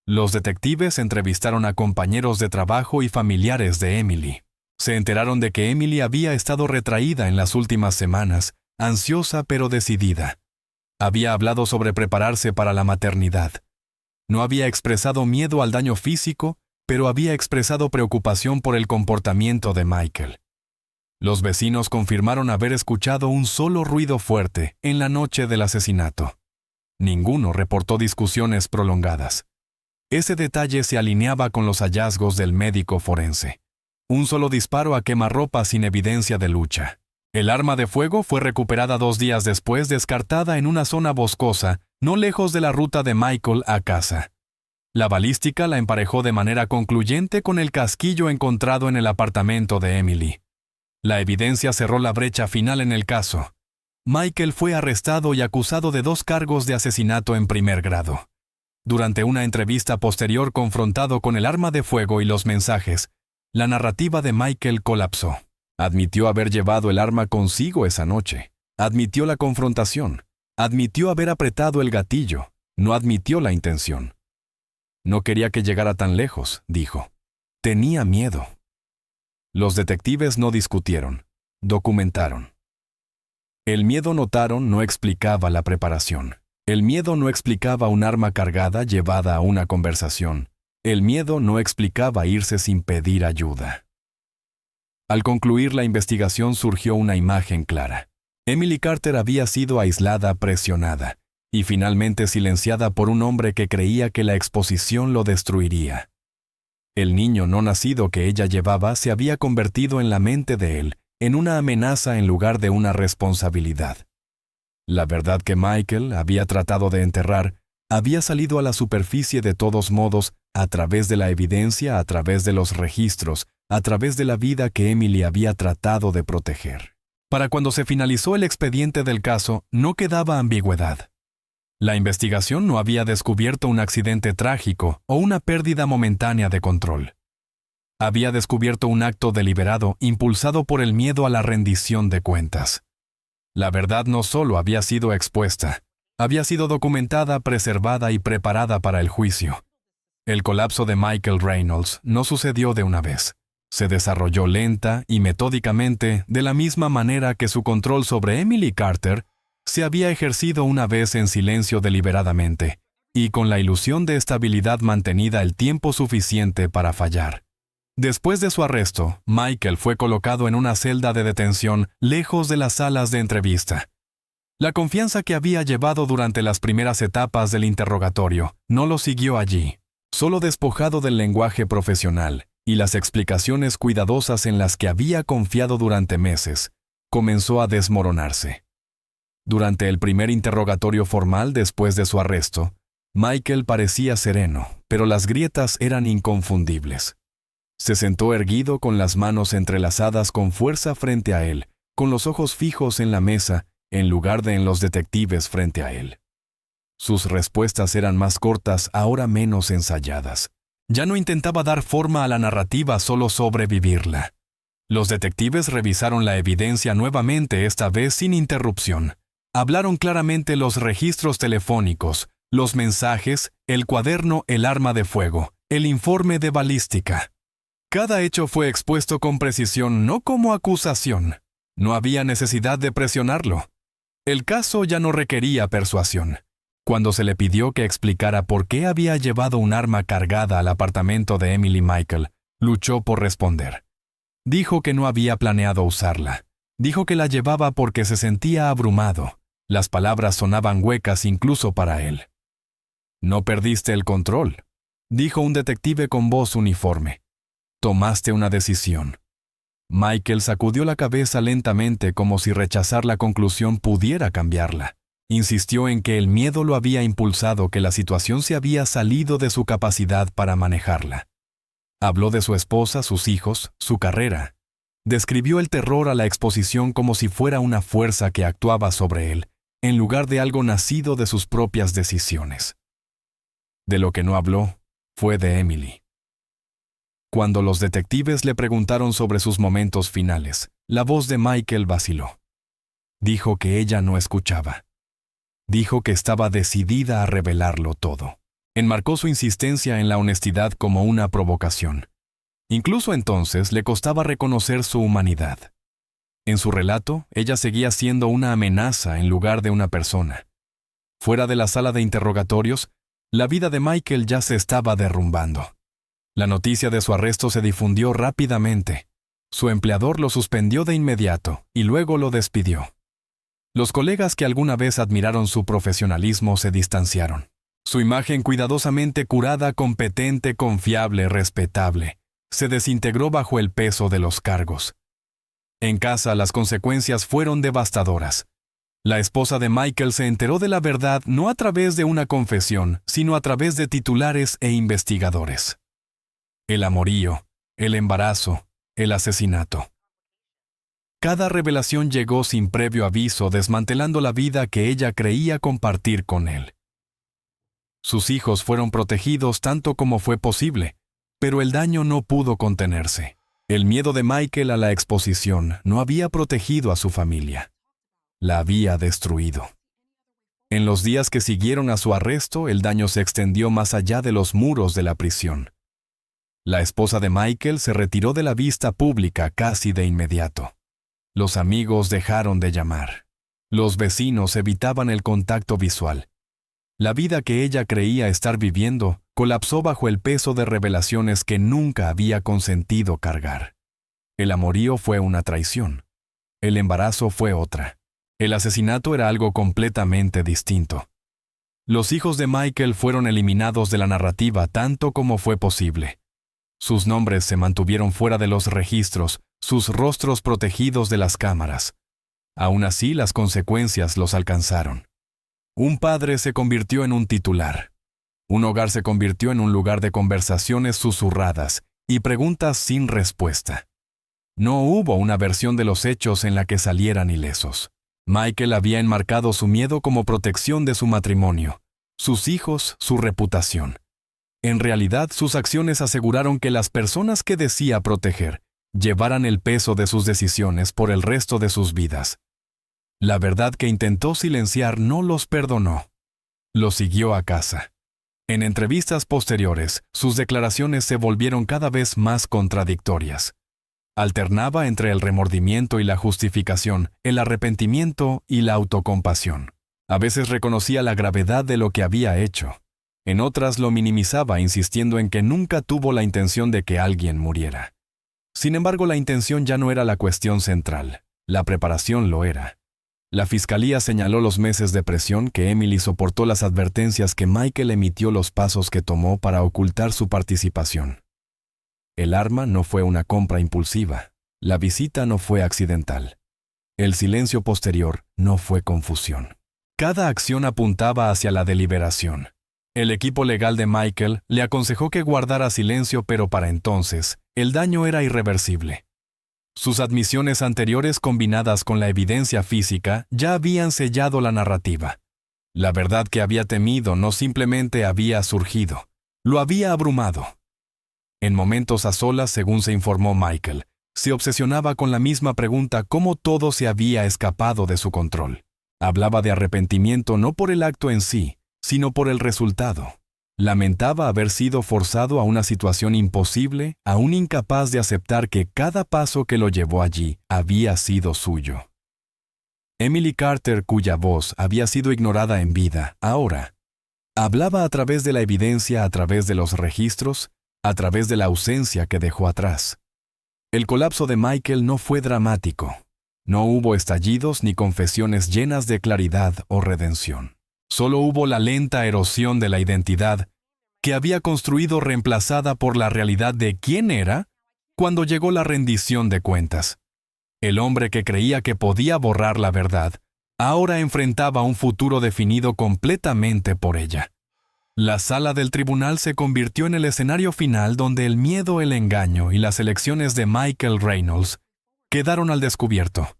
Los detectives entrevistaron a compañeros de trabajo y familiares de Emily. Se enteraron de que Emily había estado retraída en las últimas semanas, ansiosa pero decidida. Había hablado sobre prepararse para la maternidad. No había expresado miedo al daño físico, pero había expresado preocupación por el comportamiento de Michael. Los vecinos confirmaron haber escuchado un solo ruido fuerte en la noche del asesinato. Ninguno reportó discusiones prolongadas. Ese detalle se alineaba con los hallazgos del médico forense. Un solo disparo a quemarropa sin evidencia de lucha. El arma de fuego fue recuperada 2 días después, descartada en una zona boscosa, no lejos de la ruta de Michael a casa. La balística la emparejó de manera concluyente con el casquillo encontrado en el apartamento de Emily. La evidencia cerró la brecha final en el caso. Michael fue arrestado y acusado de 2 cargos de asesinato en primer grado. Durante una entrevista posterior confrontado con el arma de fuego y los mensajes, la narrativa de Michael colapsó. Admitió haber llevado el arma consigo esa noche. Admitió la confrontación. Admitió haber apretado el gatillo. No admitió la intención. No quería que llegara tan lejos, dijo. Tenía miedo. Los detectives no discutieron. Documentaron. El miedo, notaron, no explicaba la preparación. El miedo no explicaba un arma cargada llevada a una conversación. El miedo no explicaba irse sin pedir ayuda. Al concluir la investigación surgió una imagen clara. Emily Carter había sido aislada, presionada, y finalmente silenciada por un hombre que creía que la exposición lo destruiría. El niño no nacido que ella llevaba se había convertido en la mente de él, en una amenaza en lugar de una responsabilidad. La verdad que Michael había tratado de enterrar había salido a la superficie de todos modos, a través de la evidencia, a través de los registros, a través de la vida que Emily había tratado de proteger. Para cuando se finalizó el expediente del caso, no quedaba ambigüedad. La investigación no había descubierto un accidente trágico o una pérdida momentánea de control. Había descubierto un acto deliberado impulsado por el miedo a la rendición de cuentas. La verdad no solo había sido expuesta, había sido documentada, preservada y preparada para el juicio. El colapso de Michael Reynolds no sucedió de una vez. Se desarrolló lenta y metódicamente, de la misma manera que su control sobre Emily Carter se había ejercido una vez en silencio deliberadamente, y con la ilusión de estabilidad mantenida el tiempo suficiente para fallar. Después de su arresto, Michael fue colocado en una celda de detención lejos de las salas de entrevista. La confianza que había llevado durante las primeras etapas del interrogatorio no lo siguió allí, solo despojado del lenguaje profesional y las explicaciones cuidadosas en las que había confiado durante meses, comenzó a desmoronarse. Durante el primer interrogatorio formal después de su arresto, Michael parecía sereno, pero las grietas eran inconfundibles. Se sentó erguido con las manos entrelazadas con fuerza frente a él, con los ojos fijos en la mesa, en lugar de en los detectives frente a él. Sus respuestas eran más cortas, ahora menos ensayadas. Ya no intentaba dar forma a la narrativa, solo sobrevivirla. Los detectives revisaron la evidencia nuevamente, esta vez sin interrupción. Hablaron claramente los registros telefónicos, los mensajes, el cuaderno, el arma de fuego, el informe de balística. Cada hecho fue expuesto con precisión, no como acusación. No había necesidad de presionarlo. El caso ya no requería persuasión. Cuando se le pidió que explicara por qué había llevado un arma cargada al apartamento de Emily, Michael luchó por responder. Dijo que no había planeado usarla. Dijo que la llevaba porque se sentía abrumado. Las palabras sonaban huecas incluso para él. «No perdiste el control», dijo un detective con voz uniforme. «Tomaste una decisión». Michael sacudió la cabeza lentamente como si rechazar la conclusión pudiera cambiarla. Insistió en que el miedo lo había impulsado, que la situación se había salido de su capacidad para manejarla. Habló de su esposa, sus hijos, su carrera. Describió el terror a la exposición como si fuera una fuerza que actuaba sobre él, en lugar de algo nacido de sus propias decisiones. De lo que no habló fue de Emily. Cuando los detectives le preguntaron sobre sus momentos finales, la voz de Michael vaciló. Dijo que ella no escuchaba. Dijo que estaba decidida a revelarlo todo. Enmarcó su insistencia en la honestidad como una provocación. Incluso entonces le costaba reconocer su humanidad. En su relato, ella seguía siendo una amenaza en lugar de una persona. Fuera de la sala de interrogatorios, la vida de Michael ya se estaba derrumbando. La noticia de su arresto se difundió rápidamente. Su empleador lo suspendió de inmediato y luego lo despidió. Los colegas que alguna vez admiraron su profesionalismo se distanciaron. Su imagen cuidadosamente curada, competente, confiable, respetable, se desintegró bajo el peso de los cargos. En casa, las consecuencias fueron devastadoras. La esposa de Michael se enteró de la verdad no a través de una confesión, sino a través de titulares e investigadores. El amorío, el embarazo, el asesinato. Cada revelación llegó sin previo aviso, desmantelando la vida que ella creía compartir con él. Sus hijos fueron protegidos tanto como fue posible, pero el daño no pudo contenerse. El miedo de Michael a la exposición no había protegido a su familia. La había destruido. En los días que siguieron a su arresto, el daño se extendió más allá de los muros de la prisión. La esposa de Michael se retiró de la vista pública casi de inmediato. Los amigos dejaron de llamar. Los vecinos evitaban el contacto visual. La vida que ella creía estar viviendo colapsó bajo el peso de revelaciones que nunca había consentido cargar. El amorío fue una traición. El embarazo fue otra. El asesinato era algo completamente distinto. Los hijos de Michael fueron eliminados de la narrativa tanto como fue posible. Sus nombres se mantuvieron fuera de los registros, sus rostros protegidos de las cámaras. Aún así, las consecuencias los alcanzaron. Un padre se convirtió en un titular. Un hogar se convirtió en un lugar de conversaciones susurradas y preguntas sin respuesta. No hubo una versión de los hechos en la que salieran ilesos. Michael había enmarcado su miedo como protección de su matrimonio, sus hijos, su reputación. En realidad, sus acciones aseguraron que las personas que decía proteger llevaran el peso de sus decisiones por el resto de sus vidas. La verdad que intentó silenciar no los perdonó. Los siguió a casa. En entrevistas posteriores, sus declaraciones se volvieron cada vez más contradictorias. Alternaba entre el remordimiento y la justificación, el arrepentimiento y la autocompasión. A veces reconocía la gravedad de lo que había hecho. En otras lo minimizaba, insistiendo en que nunca tuvo la intención de que alguien muriera. Sin embargo, la intención ya no era la cuestión central. La preparación lo era. La fiscalía señaló los meses de presión que Emily soportó, las advertencias que Michael emitió, los pasos que tomó para ocultar su participación. El arma no fue una compra impulsiva. La visita no fue accidental. El silencio posterior no fue confusión. Cada acción apuntaba hacia la deliberación. El equipo legal de Michael le aconsejó que guardara silencio, pero para entonces, el daño era irreversible. Sus admisiones anteriores, combinadas con la evidencia física, ya habían sellado la narrativa. La verdad que había temido no simplemente había surgido, lo había abrumado. En momentos a solas, según se informó Michael, se obsesionaba con la misma pregunta: cómo todo se había escapado de su control. Hablaba de arrepentimiento no por el acto en sí, sino por el resultado. Lamentaba haber sido forzado a una situación imposible, aún incapaz de aceptar que cada paso que lo llevó allí había sido suyo. Emily Carter, cuya voz había sido ignorada en vida, ahora hablaba a través de la evidencia, a través de los registros, a través de la ausencia que dejó atrás. El colapso de Michael no fue dramático. No hubo estallidos ni confesiones llenas de claridad o redención. Solo hubo la lenta erosión de la identidad que había construido, reemplazada por la realidad de quién era cuando llegó la rendición de cuentas. El hombre que creía que podía borrar la verdad, ahora enfrentaba un futuro definido completamente por ella. La sala del tribunal se convirtió en el escenario final donde el miedo, el engaño y las elecciones de Michael Reynolds quedaron al descubierto.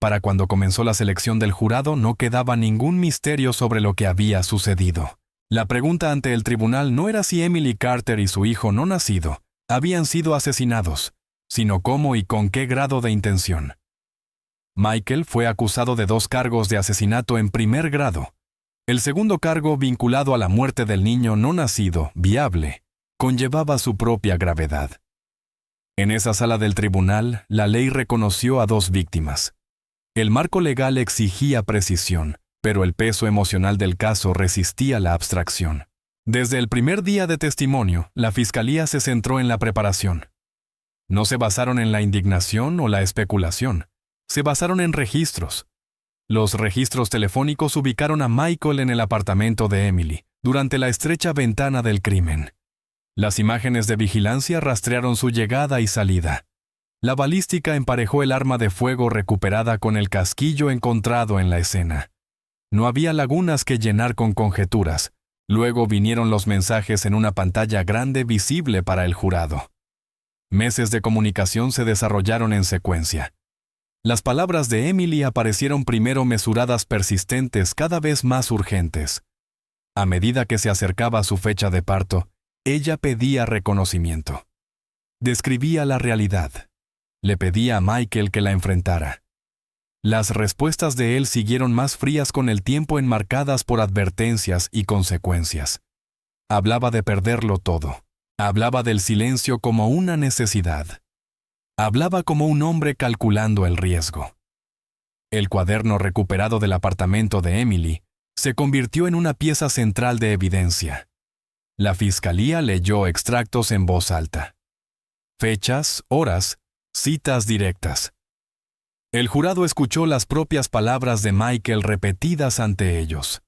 Para cuando comenzó la selección del jurado no quedaba ningún misterio sobre lo que había sucedido. La pregunta ante el tribunal no era si Emily Carter y su hijo no nacido habían sido asesinados, sino cómo y con qué grado de intención. Michael fue acusado de 2 cargos de asesinato en primer grado. El segundo cargo, vinculado a la muerte del niño no nacido, viable, conllevaba su propia gravedad. En esa sala del tribunal, la ley reconoció a 2 víctimas. El marco legal exigía precisión, pero el peso emocional del caso resistía la abstracción. Desde el primer día de testimonio, la fiscalía se centró en la preparación. No se basaron en la indignación o la especulación, se basaron en registros. Los registros telefónicos ubicaron a Michael en el apartamento de Emily, durante la estrecha ventana del crimen. Las imágenes de vigilancia rastrearon su llegada y salida. La balística emparejó el arma de fuego recuperada con el casquillo encontrado en la escena. No había lagunas que llenar con conjeturas. Luego vinieron los mensajes en una pantalla grande visible para el jurado. Meses de comunicación se desarrollaron en secuencia. Las palabras de Emily aparecieron primero mesuradas, persistentes, cada vez más urgentes. A medida que se acercaba a su fecha de parto, ella pedía reconocimiento. Describía la realidad. Le pedía a Michael que la enfrentara. Las respuestas de él siguieron más frías con el tiempo, enmarcadas por advertencias y consecuencias. Hablaba de perderlo todo. Hablaba del silencio como una necesidad. Hablaba como un hombre calculando el riesgo. El cuaderno recuperado del apartamento de Emily se convirtió en una pieza central de evidencia. La fiscalía leyó extractos en voz alta. Fechas, horas, citas directas. El jurado escuchó las propias palabras de Michael repetidas ante ellos.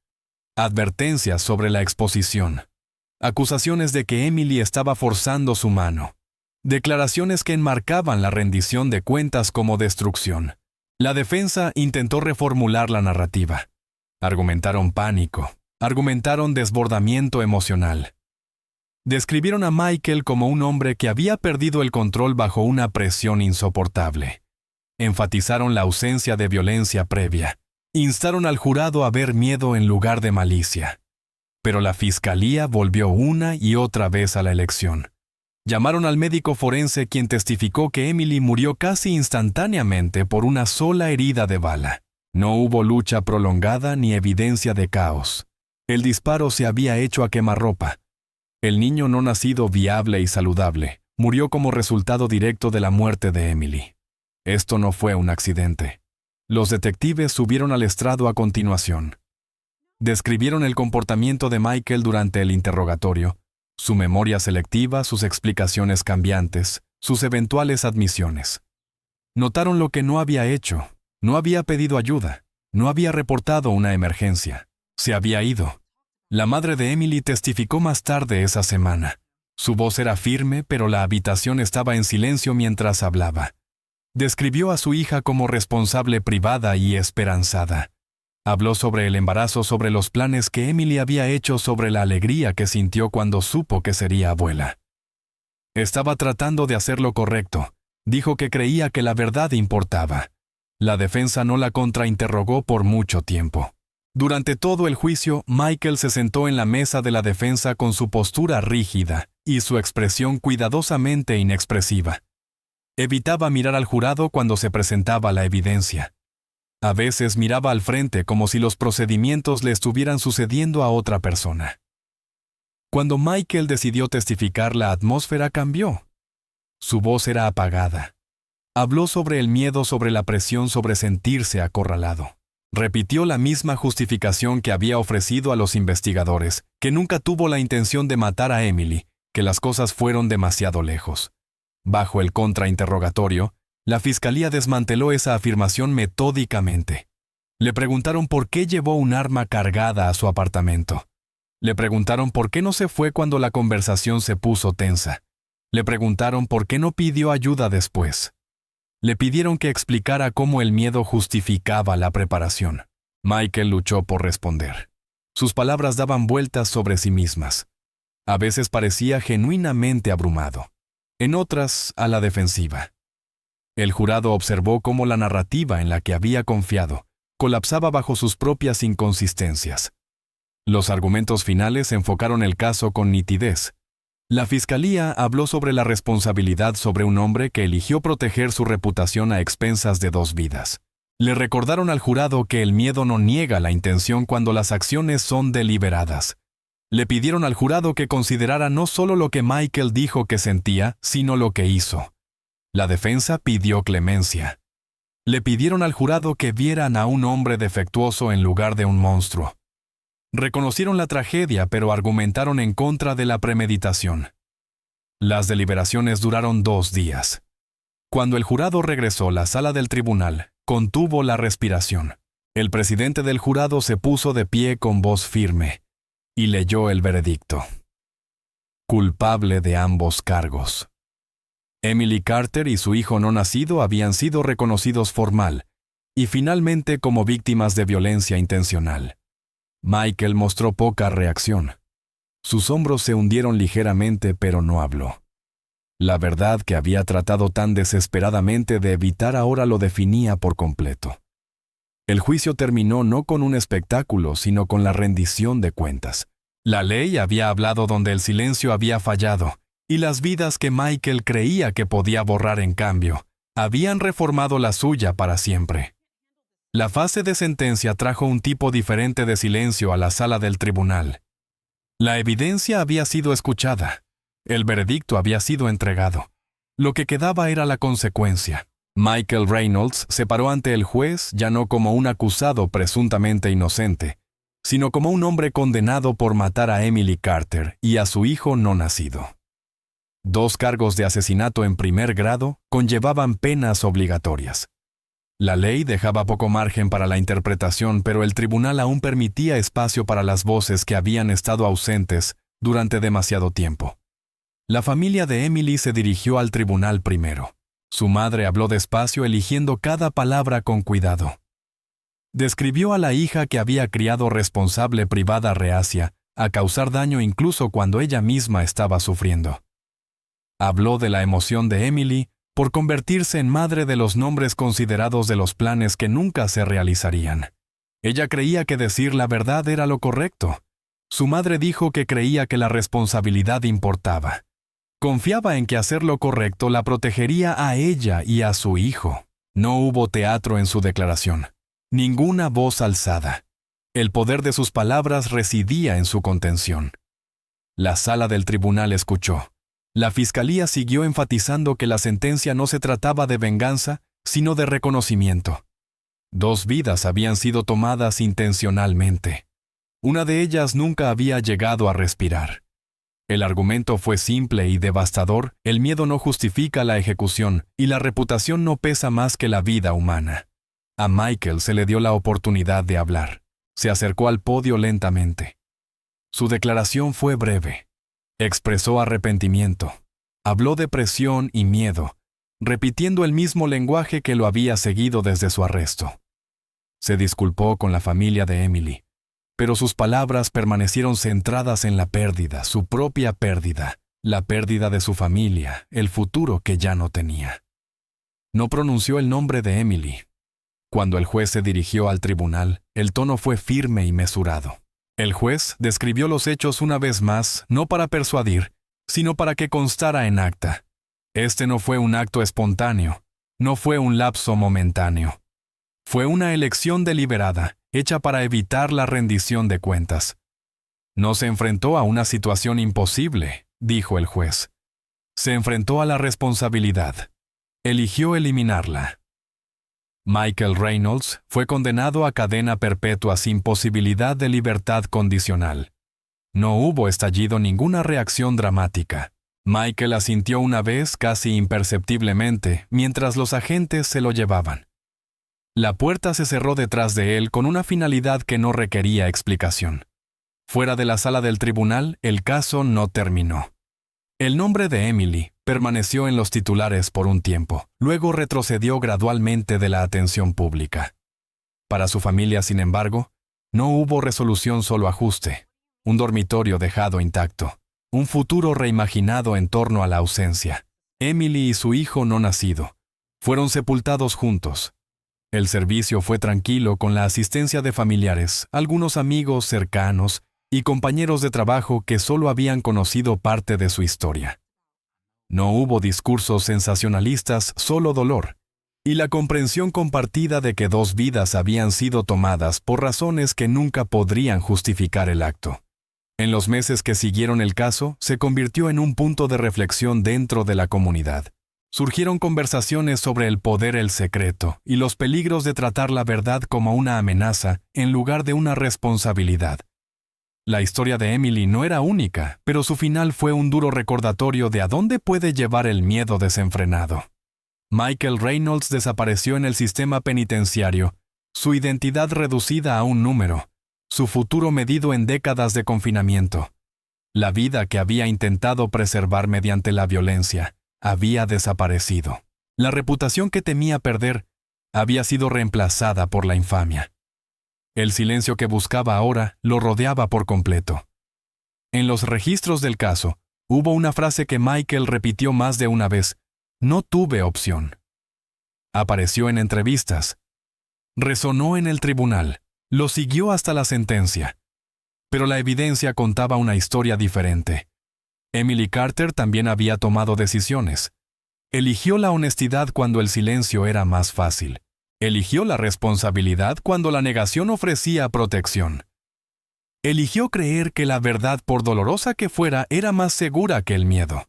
Advertencias sobre la exposición. Acusaciones de que Emily estaba forzando su mano. Declaraciones que enmarcaban la rendición de cuentas como destrucción. La defensa intentó reformular la narrativa. Argumentaron pánico. Argumentaron desbordamiento emocional. Describieron a Michael como un hombre que había perdido el control bajo una presión insoportable. Enfatizaron la ausencia de violencia previa. Instaron al jurado a ver miedo en lugar de malicia. Pero la fiscalía volvió una y otra vez a la elección. Llamaron al médico forense, quien testificó que Emily murió casi instantáneamente por una sola herida de bala. No hubo lucha prolongada ni evidencia de caos. El disparo se había hecho a quemarropa. El niño no nacido, viable y saludable, murió como resultado directo de la muerte de Emily. Esto no fue un accidente. Los detectives subieron al estrado a continuación. Describieron el comportamiento de Michael durante el interrogatorio, su memoria selectiva, sus explicaciones cambiantes, sus eventuales admisiones. Notaron lo que no había hecho. No había pedido ayuda. No había reportado una emergencia. Se había ido. La madre de Emily testificó más tarde esa semana. Su voz era firme, pero la habitación estaba en silencio mientras hablaba. Describió a su hija como responsable, privada y esperanzada. Habló sobre el embarazo, sobre los planes que Emily había hecho, sobre la alegría que sintió cuando supo que sería abuela. Estaba tratando de hacer lo correcto. Dijo que creía que la verdad importaba. La defensa no la contrainterrogó por mucho tiempo. Durante todo el juicio, Michael se sentó en la mesa de la defensa con su postura rígida y su expresión cuidadosamente inexpresiva. Evitaba mirar al jurado cuando se presentaba la evidencia. A veces miraba al frente como si los procedimientos le estuvieran sucediendo a otra persona. Cuando Michael decidió testificar, la atmósfera cambió. Su voz era apagada. Habló sobre el miedo, sobre la presión, sobre sentirse acorralado. Repitió la misma justificación que había ofrecido a los investigadores, que nunca tuvo la intención de matar a Emily, que las cosas fueron demasiado lejos. Bajo el contrainterrogatorio, la fiscalía desmanteló esa afirmación metódicamente. Le preguntaron por qué llevó un arma cargada a su apartamento. Le preguntaron por qué no se fue cuando la conversación se puso tensa. Le preguntaron por qué no pidió ayuda después. Le pidieron que explicara cómo el miedo justificaba la preparación. Michael luchó por responder. Sus palabras daban vueltas sobre sí mismas. A veces parecía genuinamente abrumado. En otras, a la defensiva. El jurado observó cómo la narrativa en la que había confiado colapsaba bajo sus propias inconsistencias. Los argumentos finales enfocaron el caso con nitidez. La fiscalía habló sobre la responsabilidad sobre un hombre que eligió proteger su reputación a expensas de 2 vidas. Le recordaron al jurado que el miedo no niega la intención cuando las acciones son deliberadas. Le pidieron al jurado que considerara no solo lo que Michael dijo que sentía, sino lo que hizo. La defensa pidió clemencia. Le pidieron al jurado que vieran a un hombre defectuoso en lugar de un monstruo. Reconocieron la tragedia, pero argumentaron en contra de la premeditación. Las deliberaciones duraron 2 días. Cuando el jurado regresó a la sala del tribunal, contuvo la respiración. El presidente del jurado se puso de pie con voz firme y leyó el veredicto. Culpable de ambos cargos. Emily Carter y su hijo no nacido habían sido reconocidos formal y finalmente como víctimas de violencia intencional. Michael mostró poca reacción. Sus hombros se hundieron ligeramente, pero no habló. La verdad que había tratado tan desesperadamente de evitar ahora lo definía por completo. El juicio terminó no con un espectáculo, sino con la rendición de cuentas. La ley había hablado donde el silencio había fallado, y las vidas que Michael creía que podía borrar en cambio, habían reformado la suya para siempre. La fase de sentencia trajo un tipo diferente de silencio a la sala del tribunal. La evidencia había sido escuchada. El veredicto había sido entregado. Lo que quedaba era la consecuencia. Michael Reynolds se paró ante el juez ya no como un acusado presuntamente inocente, sino como un hombre condenado por matar a Emily Carter y a su hijo no nacido. 2 cargos de asesinato en primer grado conllevaban penas obligatorias. La ley dejaba poco margen para la interpretación, pero el tribunal aún permitía espacio para las voces que habían estado ausentes durante demasiado tiempo. La familia de Emily se dirigió al tribunal primero. Su madre habló despacio, eligiendo cada palabra con cuidado. Describió a la hija que había criado responsable privada reacia a causar daño incluso cuando ella misma estaba sufriendo. Habló de la emoción de Emily por convertirse en madre de los nombres considerados de los planes que nunca se realizarían. Ella creía que decir la verdad era lo correcto. Su madre dijo que creía que la responsabilidad importaba. Confiaba en que hacer lo correcto la protegería a ella y a su hijo. No hubo teatro en su declaración. Ninguna voz alzada. El poder de sus palabras residía en su contención. La sala del tribunal escuchó. La fiscalía siguió enfatizando que la sentencia no se trataba de venganza, sino de reconocimiento. 2 vidas habían sido tomadas intencionalmente. Una de ellas nunca había llegado a respirar. El argumento fue simple y devastador: el miedo no justifica la ejecución y la reputación no pesa más que la vida humana. A Michael se le dio la oportunidad de hablar. Se acercó al podio lentamente. Su declaración fue breve. Expresó arrepentimiento. Habló de presión y miedo, repitiendo el mismo lenguaje que lo había seguido desde su arresto. Se disculpó con la familia de Emily, pero sus palabras permanecieron centradas en la pérdida, su propia pérdida, la pérdida de su familia, el futuro que ya no tenía. No pronunció el nombre de Emily. Cuando el juez se dirigió al tribunal, el tono fue firme y mesurado. El juez describió los hechos una vez más, no para persuadir, sino para que constara en acta. Este no fue un acto espontáneo, no fue un lapso momentáneo. Fue una elección deliberada, hecha para evitar la rendición de cuentas. No se enfrentó a una situación imposible, dijo el juez. Se enfrentó a la responsabilidad. Eligió eliminarla. Michael Reynolds fue condenado a cadena perpetua sin posibilidad de libertad condicional. No hubo estallido, ninguna reacción dramática. Michael asintió una vez casi imperceptiblemente mientras los agentes se lo llevaban. La puerta se cerró detrás de él con una finalidad que no requería explicación. Fuera de la sala del tribunal, el caso no terminó. El nombre de Emily permaneció en los titulares por un tiempo, luego retrocedió gradualmente de la atención pública. Para su familia, sin embargo, no hubo resolución, solo ajuste, un dormitorio dejado intacto, un futuro reimaginado en torno a la ausencia. Emily y su hijo no nacido Fueron sepultados juntos. El servicio fue tranquilo con la asistencia de familiares, algunos amigos cercanos y compañeros de trabajo que solo habían conocido parte de su historia. No hubo discursos sensacionalistas, solo dolor, y la comprensión compartida de que 2 vidas habían sido tomadas por razones que nunca podrían justificar el acto. En los meses que siguieron el caso, se convirtió en un punto de reflexión dentro de la comunidad. Surgieron conversaciones sobre el poder, el secreto, y los peligros de tratar la verdad como una amenaza en lugar de una responsabilidad. La historia de Emily no era única, pero su final fue un duro recordatorio de a dónde puede llevar el miedo desenfrenado. Michael Reynolds desapareció en el sistema penitenciario, su identidad reducida a un número, su futuro medido en décadas de confinamiento. La vida que había intentado preservar mediante la violencia había desaparecido. La reputación que temía perder había sido reemplazada por la infamia. El silencio que buscaba ahora lo rodeaba por completo. En los registros del caso, hubo una frase que Michael repitió más de una vez: "No tuve opción". Apareció en entrevistas. Resonó en el tribunal. Lo siguió hasta la sentencia. Pero la evidencia contaba una historia diferente. Emily Carter también había tomado decisiones. Eligió la honestidad cuando el silencio era más fácil. Eligió la responsabilidad cuando la negación ofrecía protección. Eligió creer que la verdad, por dolorosa que fuera, era más segura que el miedo.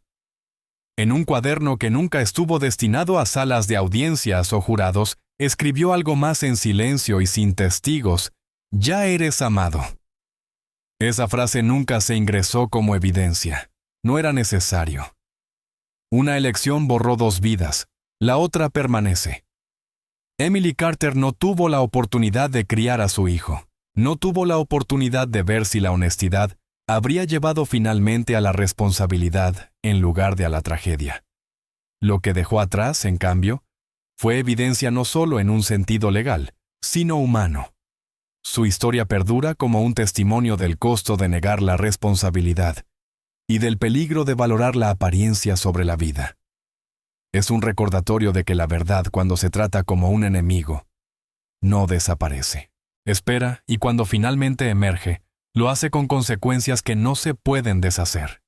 En un cuaderno que nunca estuvo destinado a salas de audiencias o jurados, escribió algo más en silencio y sin testigos: "Ya eres amado". Esa frase nunca se ingresó como evidencia. No era necesario. Una elección borró 2 vidas, la otra permanece. Emily Carter no tuvo la oportunidad de criar a su hijo. No tuvo la oportunidad de ver si la honestidad habría llevado finalmente a la responsabilidad en lugar de a la tragedia. Lo que dejó atrás, en cambio, fue evidencia no solo en un sentido legal, sino humano. Su historia perdura como un testimonio del costo de negar la responsabilidad y del peligro de valorar la apariencia sobre la vida. Es un recordatorio de que la verdad, cuando se trata como un enemigo, no desaparece. Espera, y cuando finalmente emerge, lo hace con consecuencias que no se pueden deshacer.